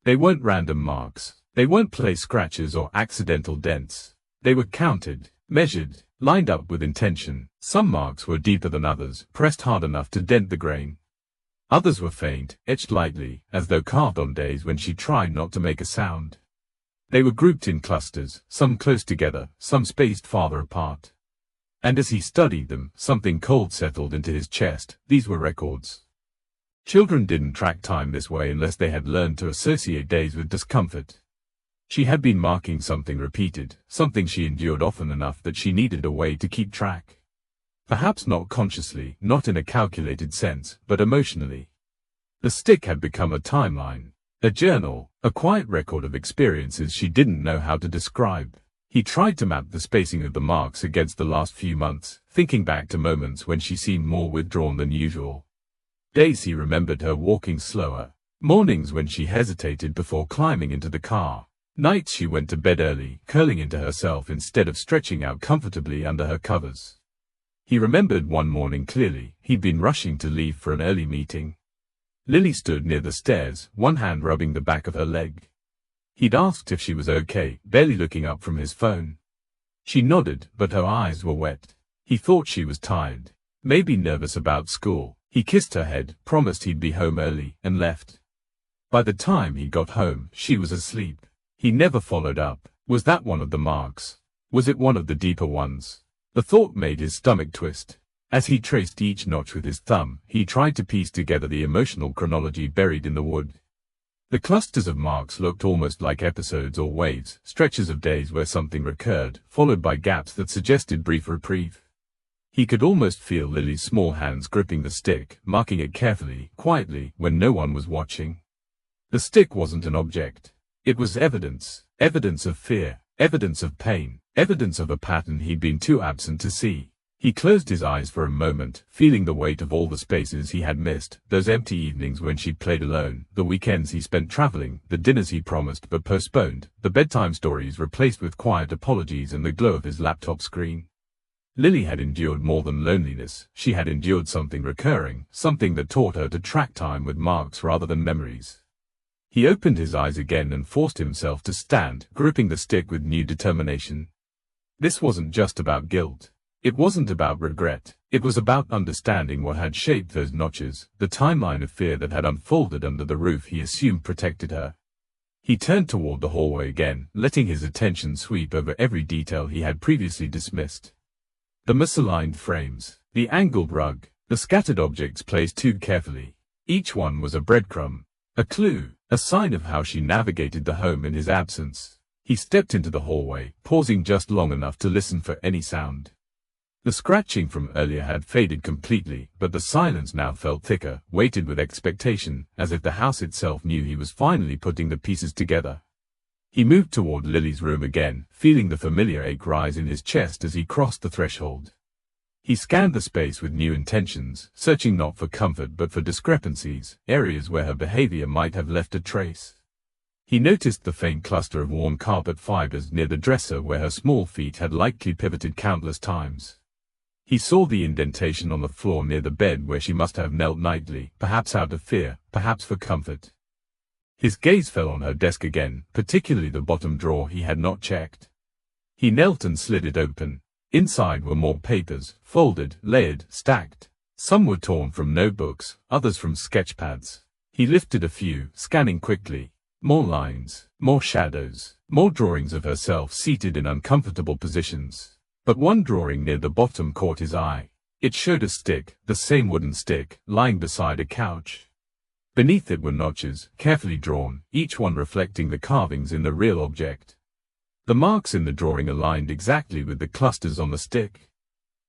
They weren't random marks. They weren't play scratches or accidental dents. They were counted, measured, lined up with intention. Some marks were deeper than others, pressed hard enough to dent the grain. Others were faint, etched lightly, as though carved on days when she tried not to make a sound. They were grouped in clusters, some close together, some spaced farther apart. And as he studied them, something cold settled into his chest. These were records. Children didn't track time this way unless they had learned to associate days with discomfort. She had been marking something repeated, something she endured often enough that she needed a way to keep track. Perhaps not consciously, not in a calculated sense, but emotionally. The stick had become a timeline, a journal, a quiet record of experiences she didn't know how to describe. He tried to map the spacing of the marks against the last few months, thinking back to moments when she seemed more withdrawn than usual. Days he remembered her walking slower, mornings when she hesitated before climbing into the car, nights she went to bed early, curling into herself instead of stretching out comfortably under her covers. He remembered one morning clearly. He'd been rushing to leave for an early meeting. Lily stood near the stairs, one hand rubbing the back of her leg. He'd asked if she was okay, barely looking up from his phone. She nodded, but her eyes were wet. He thought she was tired. maybe nervous about school. He kissed her head, promised he'd be home early, and left. By the time he got home, she was asleep. He never followed up. Was that one of the marks? Was it one of the deeper ones? The thought made his stomach twist. As he traced each notch with his thumb, he tried to piece together the emotional chronology buried in the wood. The clusters of marks looked almost like episodes or waves, stretches of days where something recurred, followed by gaps that suggested brief reprieve. He could almost feel Lily's small hands gripping the stick, marking it carefully, quietly, when no one was watching. The stick wasn't an object. It was evidence. Evidence of fear. Evidence of pain. Evidence of a pattern he'd been too absent to see. He closed his eyes for a moment, feeling the weight of all the spaces he had missed, those empty evenings when she'd played alone, the weekends he spent traveling, the dinners he promised but postponed, the bedtime stories replaced with quiet apologies and the glow of his laptop screen. Lily had endured more than loneliness. She had endured something recurring, something that taught her to track time with marks rather than memories. He opened his eyes again and forced himself to stand, gripping the stick with new determination. This wasn't just about guilt. It wasn't about regret. It was about understanding what had shaped those notches, the timeline of fear that had unfolded under the roof he assumed protected her. He turned toward the hallway again, letting his attention sweep over every detail he had previously dismissed. The misaligned frames, the angled rug, the scattered objects placed too carefully. Each one was a breadcrumb, a clue, a sign of how she navigated the home in his absence. He stepped into the hallway, pausing just long enough to listen for any sound. The scratching from earlier had faded completely, but the silence now felt thicker, weighted with expectation, as if the house itself knew he was finally putting the pieces together. He moved toward Lily's room again, feeling the familiar ache rise in his chest as he crossed the threshold. He scanned the space with new intentions, searching not for comfort but for discrepancies, areas where her behavior might have left a trace. He noticed the faint cluster of worn carpet fibers near the dresser where her small feet had likely pivoted countless times. He saw the indentation on the floor near the bed where she must have knelt nightly, perhaps out of fear, perhaps for comfort. His gaze fell on her desk again, particularly the bottom drawer he had not checked. He knelt and slid it open. Inside were more papers, folded, layered, stacked. Some were torn from notebooks, others from sketchpads. He lifted a few, scanning quickly. More lines, more shadows, more drawings of herself seated in uncomfortable positions. But one drawing near the bottom caught his eye. It showed a stick, the same wooden stick, lying beside a couch. Beneath it were notches, carefully drawn, each one reflecting the carvings in the real object. The marks in the drawing aligned exactly with the clusters on the stick.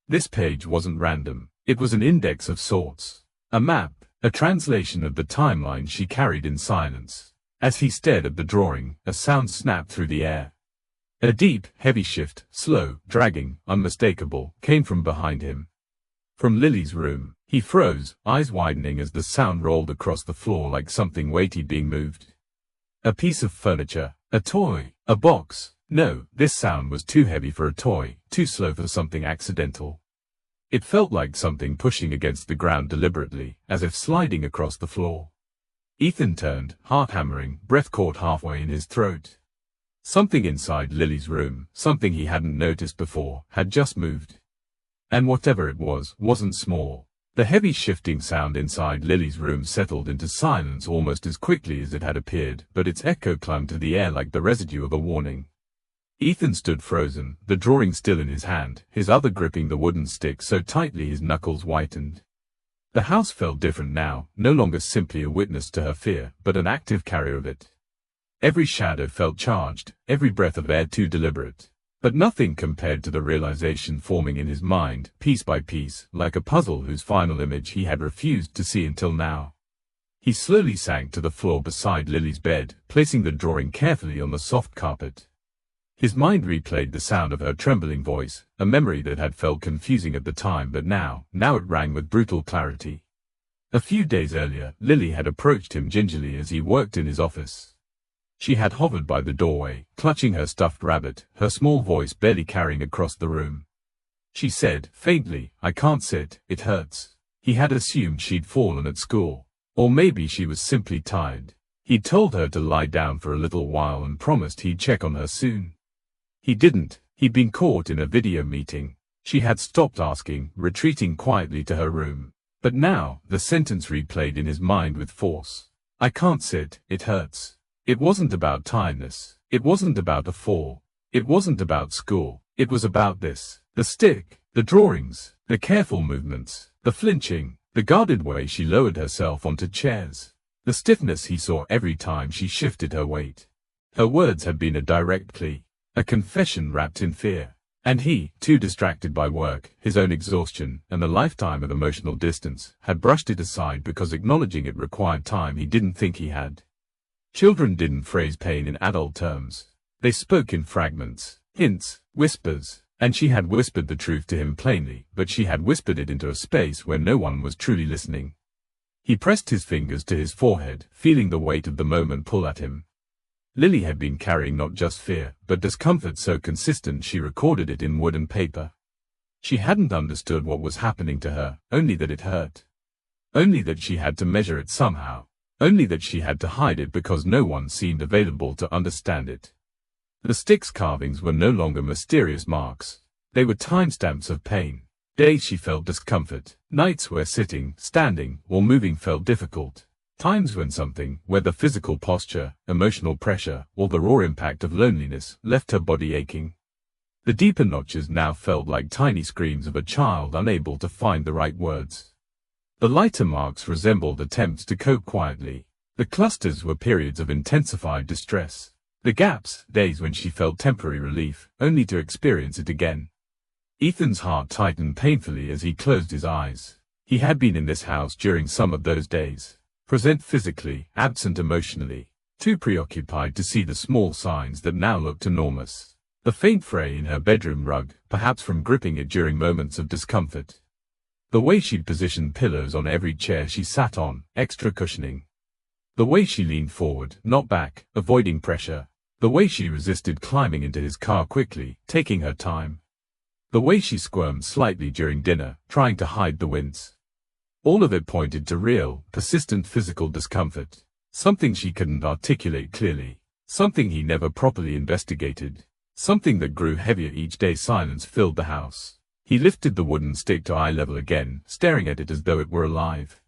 This page wasn't random. It was an index of sorts. A map, a translation of the timeline she carried in silence. As he stared at the drawing, a sound snapped through the air. A deep, heavy shift, slow, dragging, unmistakable, came from behind him. From Lily's room. He froze, eyes widening as the sound rolled across the floor like something weighty being moved. A piece of furniture, a toy, a box. No, this sound was too heavy for a toy, too slow for something accidental. It felt like something pushing against the ground deliberately, as if sliding across the floor. Ethan turned, heart hammering, breath caught halfway in his throat. Something inside Lily's room, something he hadn't noticed before, had just moved. And whatever it was, wasn't small. The heavy shifting sound inside Lily's room settled into silence almost as quickly as it had appeared, but its echo clung to the air like the residue of a warning. Ethan stood frozen, the drawing still in his hand, his other gripping the wooden stick so tightly his knuckles whitened. The house felt different now, no longer simply a witness to her fear, but an active carrier of it. Every shadow felt charged, every breath of air too deliberate. But nothing compared to the realization forming in his mind, piece by piece, like a puzzle whose final image he had refused to see until now. He slowly sank to the floor beside Lily's bed, placing the drawing carefully on the soft carpet. His mind replayed the sound of her trembling voice, a memory that had felt confusing at the time but now it rang with brutal clarity. A few days earlier, Lily had approached him gingerly as he worked in his office. She had hovered by the doorway, clutching her stuffed rabbit, her small voice barely carrying across the room. She said, faintly, "I can't sit, it hurts." He had assumed she'd fallen at school. Or maybe she was simply tired. He'd told her to lie down for a little while and promised he'd check on her soon. He didn't. He'd been caught in a video meeting. She had stopped asking, retreating quietly to her room. But now, the sentence replayed in his mind with force. I can't sit, it hurts. It wasn't about tiredness. It wasn't about a fall. It wasn't about school. It was about this. The stick, the drawings, the careful movements, the flinching, the guarded way she lowered herself onto chairs. The stiffness he saw every time she shifted her weight. Her words had been a direct plea, a confession wrapped in fear. And he, too distracted by work, his own exhaustion, and the lifetime of emotional distance, had brushed it aside because acknowledging it required time he didn't think he had. Children didn't phrase pain in adult terms. They spoke in fragments, hints, whispers, and she had whispered the truth to him plainly, but she had whispered it into a space where no one was truly listening. He pressed his fingers to his forehead, feeling the weight of the moment pull at him. Lily had been carrying not just fear, but discomfort so consistent she recorded it in wood and paper. She hadn't understood what was happening to her, only that it hurt. Only that she had to measure it somehow. Only that she had to hide it because no one seemed available to understand it. The stick's carvings were no longer mysterious marks. They were timestamps of pain. Days she felt discomfort. Nights where sitting, standing, or moving felt difficult. Times when something, whether physical posture, emotional pressure, or the raw impact of loneliness, left her body aching. The deeper notches now felt like tiny screams of a child unable to find the right words. The lighter marks resembled attempts to cope quietly. The clusters were periods of intensified distress. The gaps, days when she felt temporary relief, only to experience it again. Ethan's heart tightened painfully as he closed his eyes. He had been in this house during some of those days. Present physically, absent emotionally, too preoccupied to see the small signs that now looked enormous. The faint fray in her bedroom rug, perhaps from gripping it during moments of discomfort. The way she'd positioned pillows on every chair she sat on, extra cushioning. The way she leaned forward, not back, avoiding pressure. The way she resisted climbing into his car quickly, taking her time. The way she squirmed slightly during dinner, trying to hide the wince. All of it pointed to real, persistent physical discomfort. Something she couldn't articulate clearly. Something he never properly investigated. Something that grew heavier each day. Silence filled the house. He lifted the wooden stick to eye level again, staring at it as though it were alive.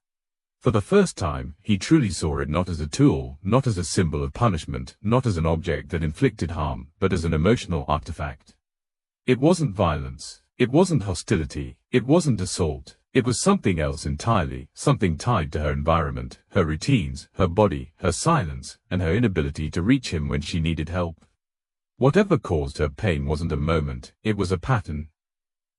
For the first time, he truly saw it not as a tool, not as a symbol of punishment, not as an object that inflicted harm, but as an emotional artifact. It wasn't violence. It wasn't hostility. It wasn't assault. It was something else entirely, something tied to her environment, her routines, her body, her silence, and her inability to reach him when she needed help. Whatever caused her pain wasn't a moment, it was a pattern.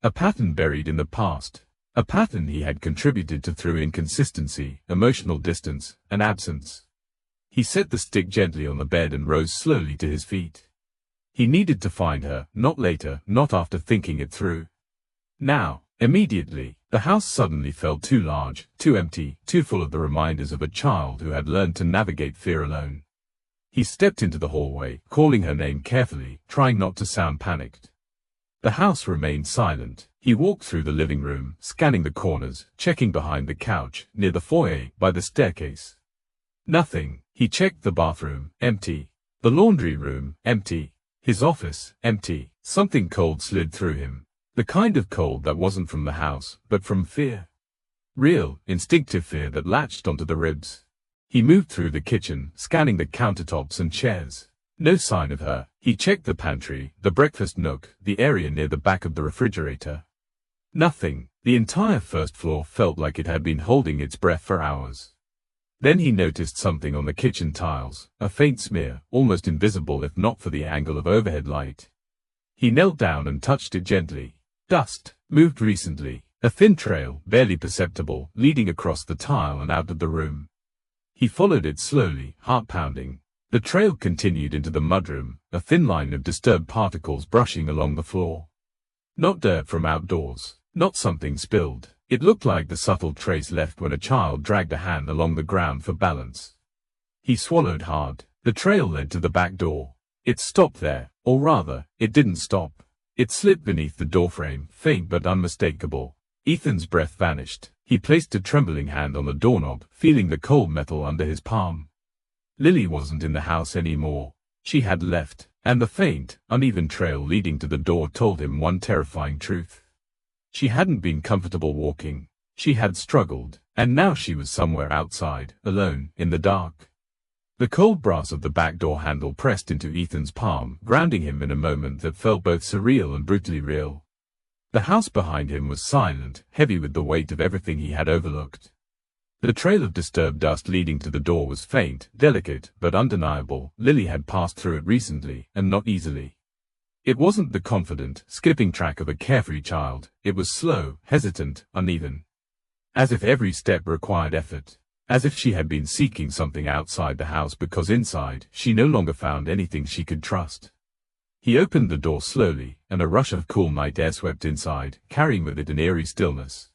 A pattern buried in the past. A pattern he had contributed to through inconsistency, emotional distance, and absence. He set the stick gently on the bed and rose slowly to his feet. He needed to find her, not later, not after thinking it through. Now, immediately. The house suddenly felt too large, too empty, too full of the reminders of a child who had learned to navigate fear alone. He stepped into the hallway, calling her name carefully, trying not to sound panicked. The house remained silent. He walked through the living room, scanning the corners, checking behind the couch, near the foyer, by the staircase. Nothing. He checked the bathroom, empty. The laundry room, empty. His office, empty. Something cold slid through him. The kind of cold that wasn't from the house, but from fear. Real, instinctive fear that latched onto the ribs. He moved through the kitchen, scanning the countertops and chairs. No sign of her. He checked the pantry, the breakfast nook, the area near the back of the refrigerator. Nothing. The entire first floor felt like it had been holding its breath for hours. Then he noticed something on the kitchen tiles, a faint smear, almost invisible if not for the angle of overhead light. He knelt down and touched it gently. Dust, moved recently, a thin trail, barely perceptible, leading across the tile and out of the room. He followed it slowly, heart pounding. The trail continued into the mudroom, a thin line of disturbed particles brushing along the floor. Not dirt from outdoors, not something spilled. It looked like the subtle trace left when a child dragged a hand along the ground for balance. He swallowed hard. The trail led to the back door. It stopped there, or rather, it didn't stop. It slipped beneath the doorframe, faint but unmistakable. Ethan's breath vanished. He placed a trembling hand on the doorknob, feeling the cold metal under his palm. Lily wasn't in the house anymore. She had left, and the faint, uneven trail leading to the door told him one terrifying truth. She hadn't been comfortable walking. She had struggled, and now she was somewhere outside, alone, in the dark. The cold brass of the back door handle pressed into Ethan's palm, grounding him in a moment that felt both surreal and brutally real. The house behind him was silent, heavy with the weight of everything he had overlooked. The trail of disturbed dust leading to the door was faint, delicate, but undeniable. Lily had passed through it recently, and not easily. It wasn't the confident, skipping track of a carefree child. It was slow, hesitant, uneven. As if every step required effort. As if she had been seeking something outside the house because inside, she no longer found anything she could trust. He opened the door slowly, and a rush of cool night air swept inside, carrying with it an eerie stillness.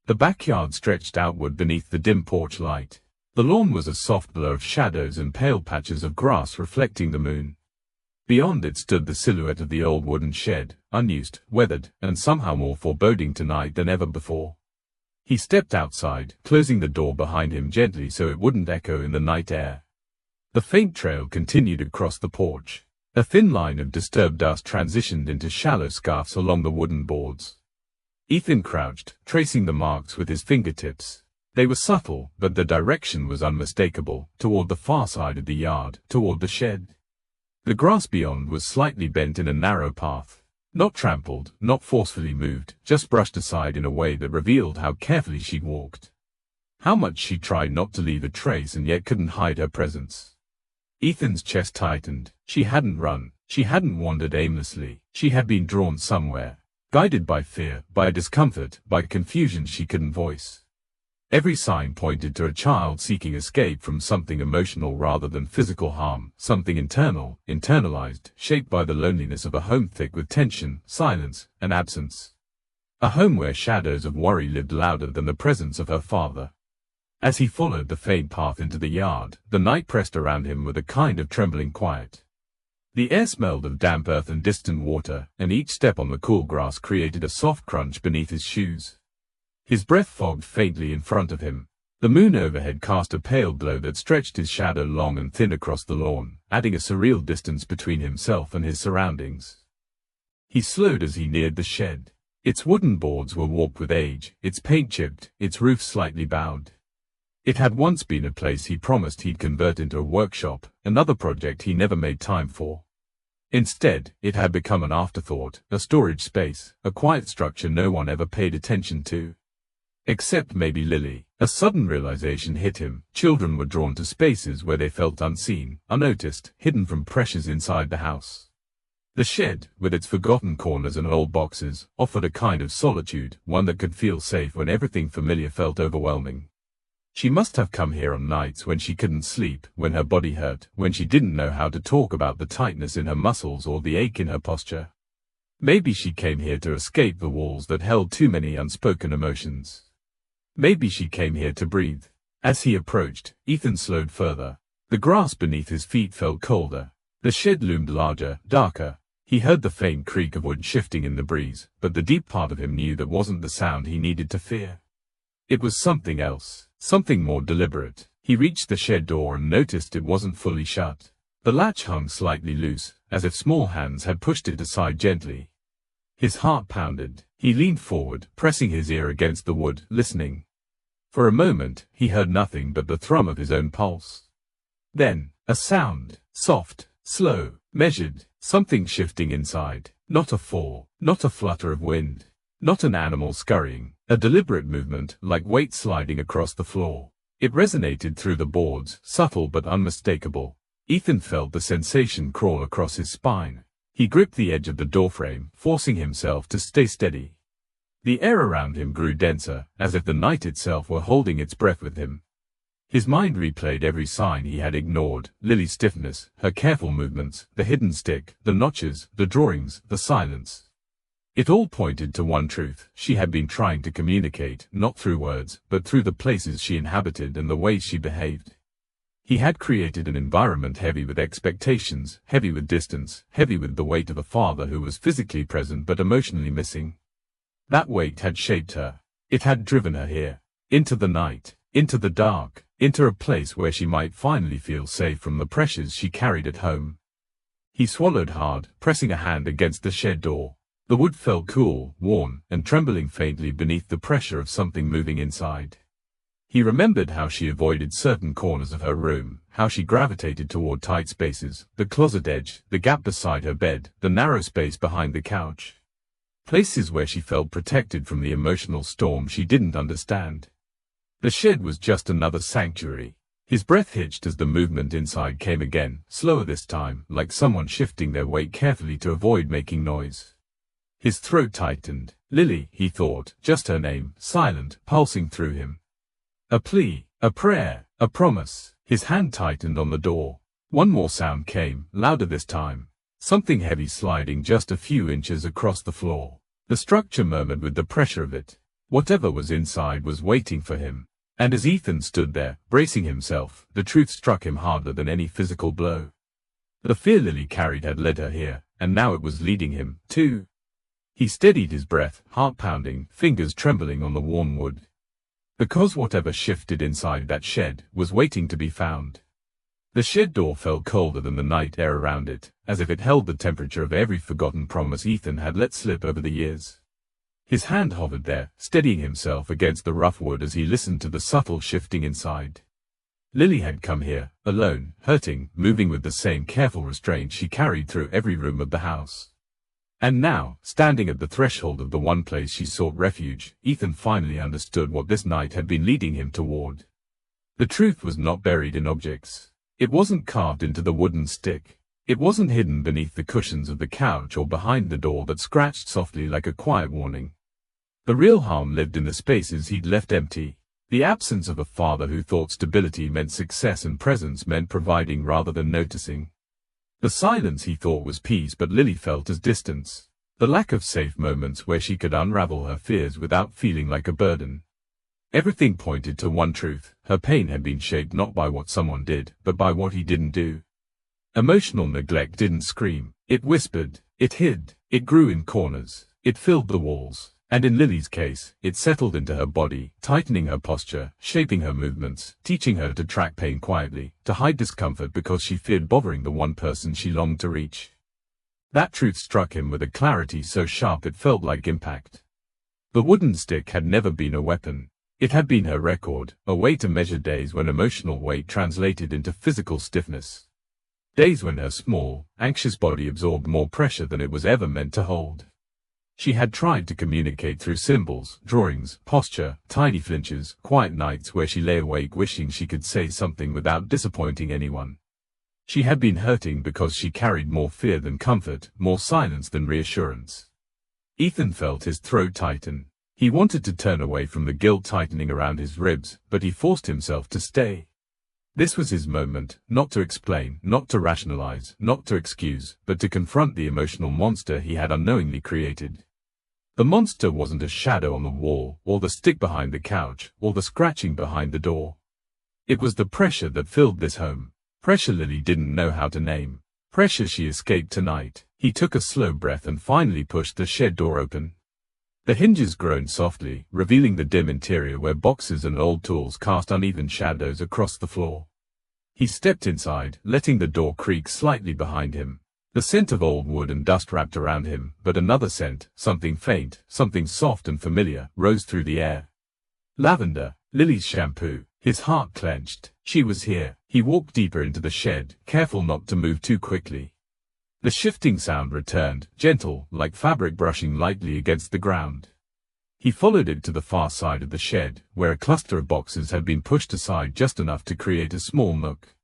The backyard stretched outward beneath the dim porch light. The lawn was a soft blur of shadows and pale patches of grass reflecting the moon. Beyond it stood the silhouette of the old wooden shed, unused, weathered, and somehow more foreboding tonight than ever before. He stepped outside, closing the door behind him gently so it wouldn't echo in the night air. The faint trail continued across the porch. A thin line of disturbed dust transitioned into shallow scarfs along the wooden boards. Ethan crouched, tracing the marks with his fingertips. They were subtle, but the direction was unmistakable, toward the far side of the yard, toward the shed. The grass beyond was slightly bent in a narrow path. Not trampled, not forcefully moved, just brushed aside in a way that revealed how carefully she'd walked. How much she tried not to leave a trace and yet couldn't hide her presence. Ethan's chest tightened. She hadn't run. She hadn't wandered aimlessly. She had been drawn somewhere. Guided by fear, by discomfort, by confusion she couldn't voice. Every sign pointed to a child seeking escape from something emotional rather than physical harm, something internal, internalized, shaped by the loneliness of a home thick with tension, silence, and absence. A home where shadows of worry lived louder than the presence of her father. As he followed the faint path into the yard, the night pressed around him with a kind of trembling quiet. The air smelled of damp earth and distant water, and each step on the cool grass created a soft crunch beneath his shoes. His breath fogged faintly in front of him. The moon overhead cast a pale glow that stretched his shadow long and thin across the lawn, adding a surreal distance between himself and his surroundings. He slowed as he neared the shed. Its wooden boards were warped with age, its paint chipped, its roof slightly bowed. It had once been a place he promised he'd convert into a workshop, another project he never made time for. Instead, it had become an afterthought, a storage space, a quiet structure no one ever paid attention to. Except maybe Lily. A sudden realization hit him. Children were drawn to spaces where they felt unseen, unnoticed, hidden from pressures inside the house. The shed, with its forgotten corners and old boxes, offered a kind of solitude, one that could feel safe when everything familiar felt overwhelming. She must have come here on nights when she couldn't sleep, when her body hurt, when she didn't know how to talk about the tightness in her muscles or the ache in her posture. Maybe she came here to escape the walls that held too many unspoken emotions. Maybe she came here to breathe. As he approached, Ethan slowed further. The grass beneath his feet felt colder. The shed loomed larger, darker. He heard the faint creak of wood shifting in the breeze, but the deep part of him knew that wasn't the sound he needed to fear. It was something else, something more deliberate. He reached the shed door and noticed it wasn't fully shut. The latch hung slightly loose, as if small hands had pushed it aside gently. His heart pounded. He leaned forward, pressing his ear against the wood, listening. For a moment, he heard nothing but the thrum of his own pulse. Then, a sound, soft, slow, measured, something shifting inside. Not a fall, not a flutter of wind, not an animal scurrying, a deliberate movement, like weight sliding across the floor. It resonated through the boards, subtle but unmistakable. Ethan felt the sensation crawl across his spine. He gripped the edge of the doorframe, forcing himself to stay steady. The air around him grew denser, as if the night itself were holding its breath with him. His mind replayed every sign he had ignored: Lily's stiffness, her careful movements, the hidden stick, the notches, the drawings, the silence. It all pointed to one truth: she had been trying to communicate, not through words, but through the places she inhabited and the ways she behaved. He had created an environment heavy with expectations, heavy with distance, heavy with the weight of a father who was physically present but emotionally missing. That weight had shaped her. It had driven her here. Into the night. Into the dark. Into a place where she might finally feel safe from the pressures she carried at home. He swallowed hard, pressing a hand against the shed door. The wood felt cool, warm, and trembling faintly beneath the pressure of something moving inside. He remembered how she avoided certain corners of her room, how she gravitated toward tight spaces, the closet edge, the gap beside her bed, the narrow space behind the couch. Places where she felt protected from the emotional storm she didn't understand. The shed was just another sanctuary. His breath hitched as the movement inside came again, slower this time, like someone shifting their weight carefully to avoid making noise. His throat tightened. Lily, he thought, just her name, silent, pulsing through him. A plea, a prayer, a promise. His hand tightened on the door. One more sound came, louder this time. Something heavy sliding just a few inches across the floor. The structure murmured with the pressure of it. Whatever was inside was waiting for him. And as Ethan stood there, bracing himself, the truth struck him harder than any physical blow. The fear Lily carried had led her here, and now it was leading him, too. He steadied his breath, heart pounding, fingers trembling on the warm wood. Because whatever shifted inside that shed was waiting to be found. The shed door felt colder than the night air around it, as if it held the temperature of every forgotten promise Ethan had let slip over the years. His hand hovered there, steadying himself against the rough wood as he listened to the subtle shifting inside. Lily had come here, alone, hurting, moving with the same careful restraint she carried through every room of the house. And now, standing at the threshold of the one place she sought refuge, Ethan finally understood what this night had been leading him toward. The truth was not buried in objects. It wasn't carved into the wooden stick. It wasn't hidden beneath the cushions of the couch or behind the door that scratched softly like a quiet warning. The real harm lived in the spaces he'd left empty. The absence of a father who thought stability meant success and presence meant providing rather than noticing. The silence he thought was peace but Lily felt as distance. The lack of safe moments where she could unravel her fears without feeling like a burden. Everything pointed to one truth: her pain had been shaped not by what someone did, but by what he didn't do. Emotional neglect didn't scream. It whispered, it hid, it grew in corners, it filled the walls. And in Lily's case, it settled into her body, tightening her posture, shaping her movements, teaching her to track pain quietly, to hide discomfort because she feared bothering the one person she longed to reach. That truth struck him with a clarity so sharp it felt like impact. The wooden stick had never been a weapon. It had been her record, a way to measure days when emotional weight translated into physical stiffness. Days when her small, anxious body absorbed more pressure than it was ever meant to hold. She had tried to communicate through symbols, drawings, posture, tiny flinches, quiet nights where she lay awake wishing she could say something without disappointing anyone. She had been hurting because she carried more fear than comfort, more silence than reassurance. Ethan felt his throat tighten. He wanted to turn away from the guilt tightening around his ribs, but he forced himself to stay. This was his moment, not to explain, not to rationalize, not to excuse, but to confront the emotional monster he had unknowingly created. The monster wasn't a shadow on the wall, or the stick behind the couch, or the scratching behind the door. It was the pressure that filled this home. Pressure Lily didn't know how to name. Pressure she escaped tonight. He took a slow breath and finally pushed the shed door open. The hinges groaned softly, revealing the dim interior where boxes and old tools cast uneven shadows across the floor. He stepped inside, letting the door creak slightly behind him. The scent of old wood and dust wrapped around him, but another scent, something faint, something soft and familiar, rose through the air. Lavender, Lily's shampoo. His heart clenched. She was here. He walked deeper into the shed, careful not to move too quickly. The shifting sound returned, gentle, like fabric brushing lightly against the ground. He followed it to the far side of the shed, where a cluster of boxes had been pushed aside just enough to create a small nook.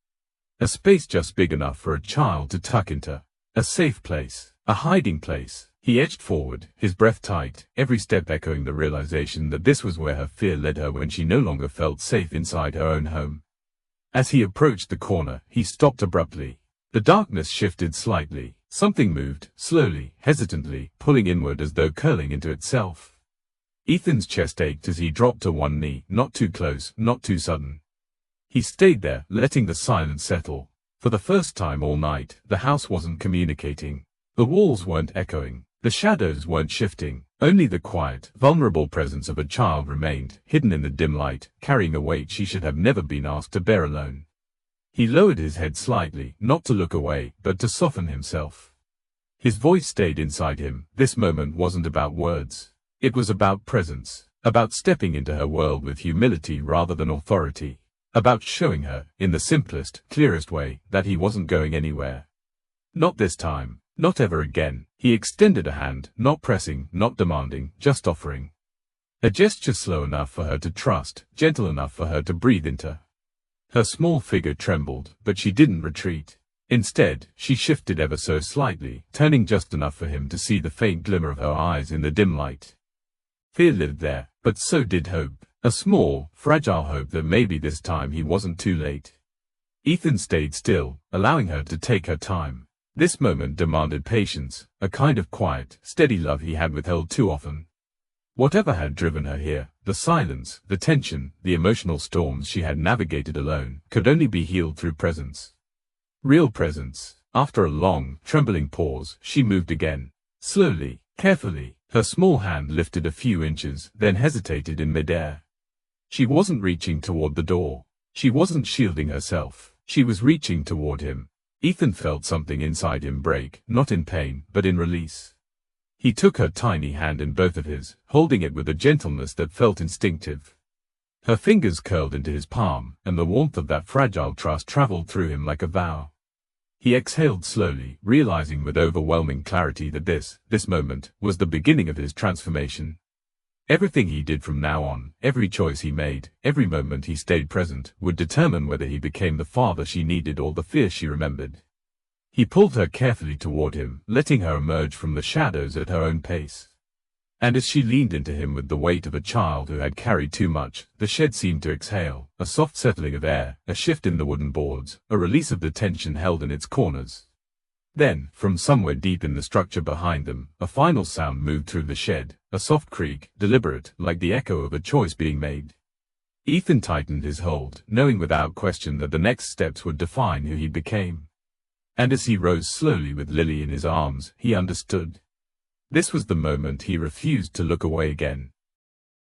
A space just big enough for a child to tuck into. A safe place, a hiding place. He edged forward, his breath tight, every step echoing the realization that this was where her fear led her when she no longer felt safe inside her own home. As he approached the corner, he stopped abruptly. The darkness shifted slightly. Something moved, slowly, hesitantly, pulling inward as though curling into itself. Ethan's chest ached as he dropped to one knee, not too close, not too sudden. He stayed there, letting the silence settle. For the first time all night, the house wasn't communicating. The walls weren't echoing. The shadows weren't shifting. Only the quiet, vulnerable presence of a child remained, hidden in the dim light, carrying a weight she should have never been asked to bear alone. He lowered his head slightly, not to look away, but to soften himself. His voice stayed inside him. This moment wasn't about words. It was about presence, about stepping into her world with humility rather than authority, about showing her, in the simplest, clearest way, that he wasn't going anywhere. Not this time, not ever again. He extended a hand, not pressing, not demanding, just offering. A gesture slow enough for her to trust, gentle enough for her to breathe into. Her small figure trembled, but she didn't retreat. Instead, she shifted ever so slightly, turning just enough for him to see the faint glimmer of her eyes in the dim light. Fear lived there, but so did hope. A small, fragile hope that maybe this time he wasn't too late. Ethan stayed still, allowing her to take her time. This moment demanded patience, a kind of quiet, steady love he had withheld too often. Whatever had driven her here, the silence, the tension, the emotional storms she had navigated alone, could only be healed through presence. Real presence. After a long, trembling pause, she moved again. Slowly, carefully, her small hand lifted a few inches, then hesitated in midair. She wasn't reaching toward the door. She wasn't shielding herself. She was reaching toward him. Ethan felt something inside him break, not in pain, but in release. He took her tiny hand in both of his, holding it with a gentleness that felt instinctive. Her fingers curled into his palm, and the warmth of that fragile trust traveled through him like a vow. He exhaled slowly, realizing with overwhelming clarity that this moment, was the beginning of his transformation. Everything he did from now on, every choice he made, every moment he stayed present, would determine whether he became the father she needed or the fear she remembered. He pulled her carefully toward him, letting her emerge from the shadows at her own pace. And as she leaned into him with the weight of a child who had carried too much, the shed seemed to exhale, a soft settling of air, a shift in the wooden boards, a release of the tension held in its corners. Then, from somewhere deep in the structure behind them, a final sound moved through the shed, a soft creak, deliberate, like the echo of a choice being made. Ethan tightened his hold, knowing without question that the next steps would define who he became. And as he rose slowly with Lily in his arms, he understood. This was the moment he refused to look away again.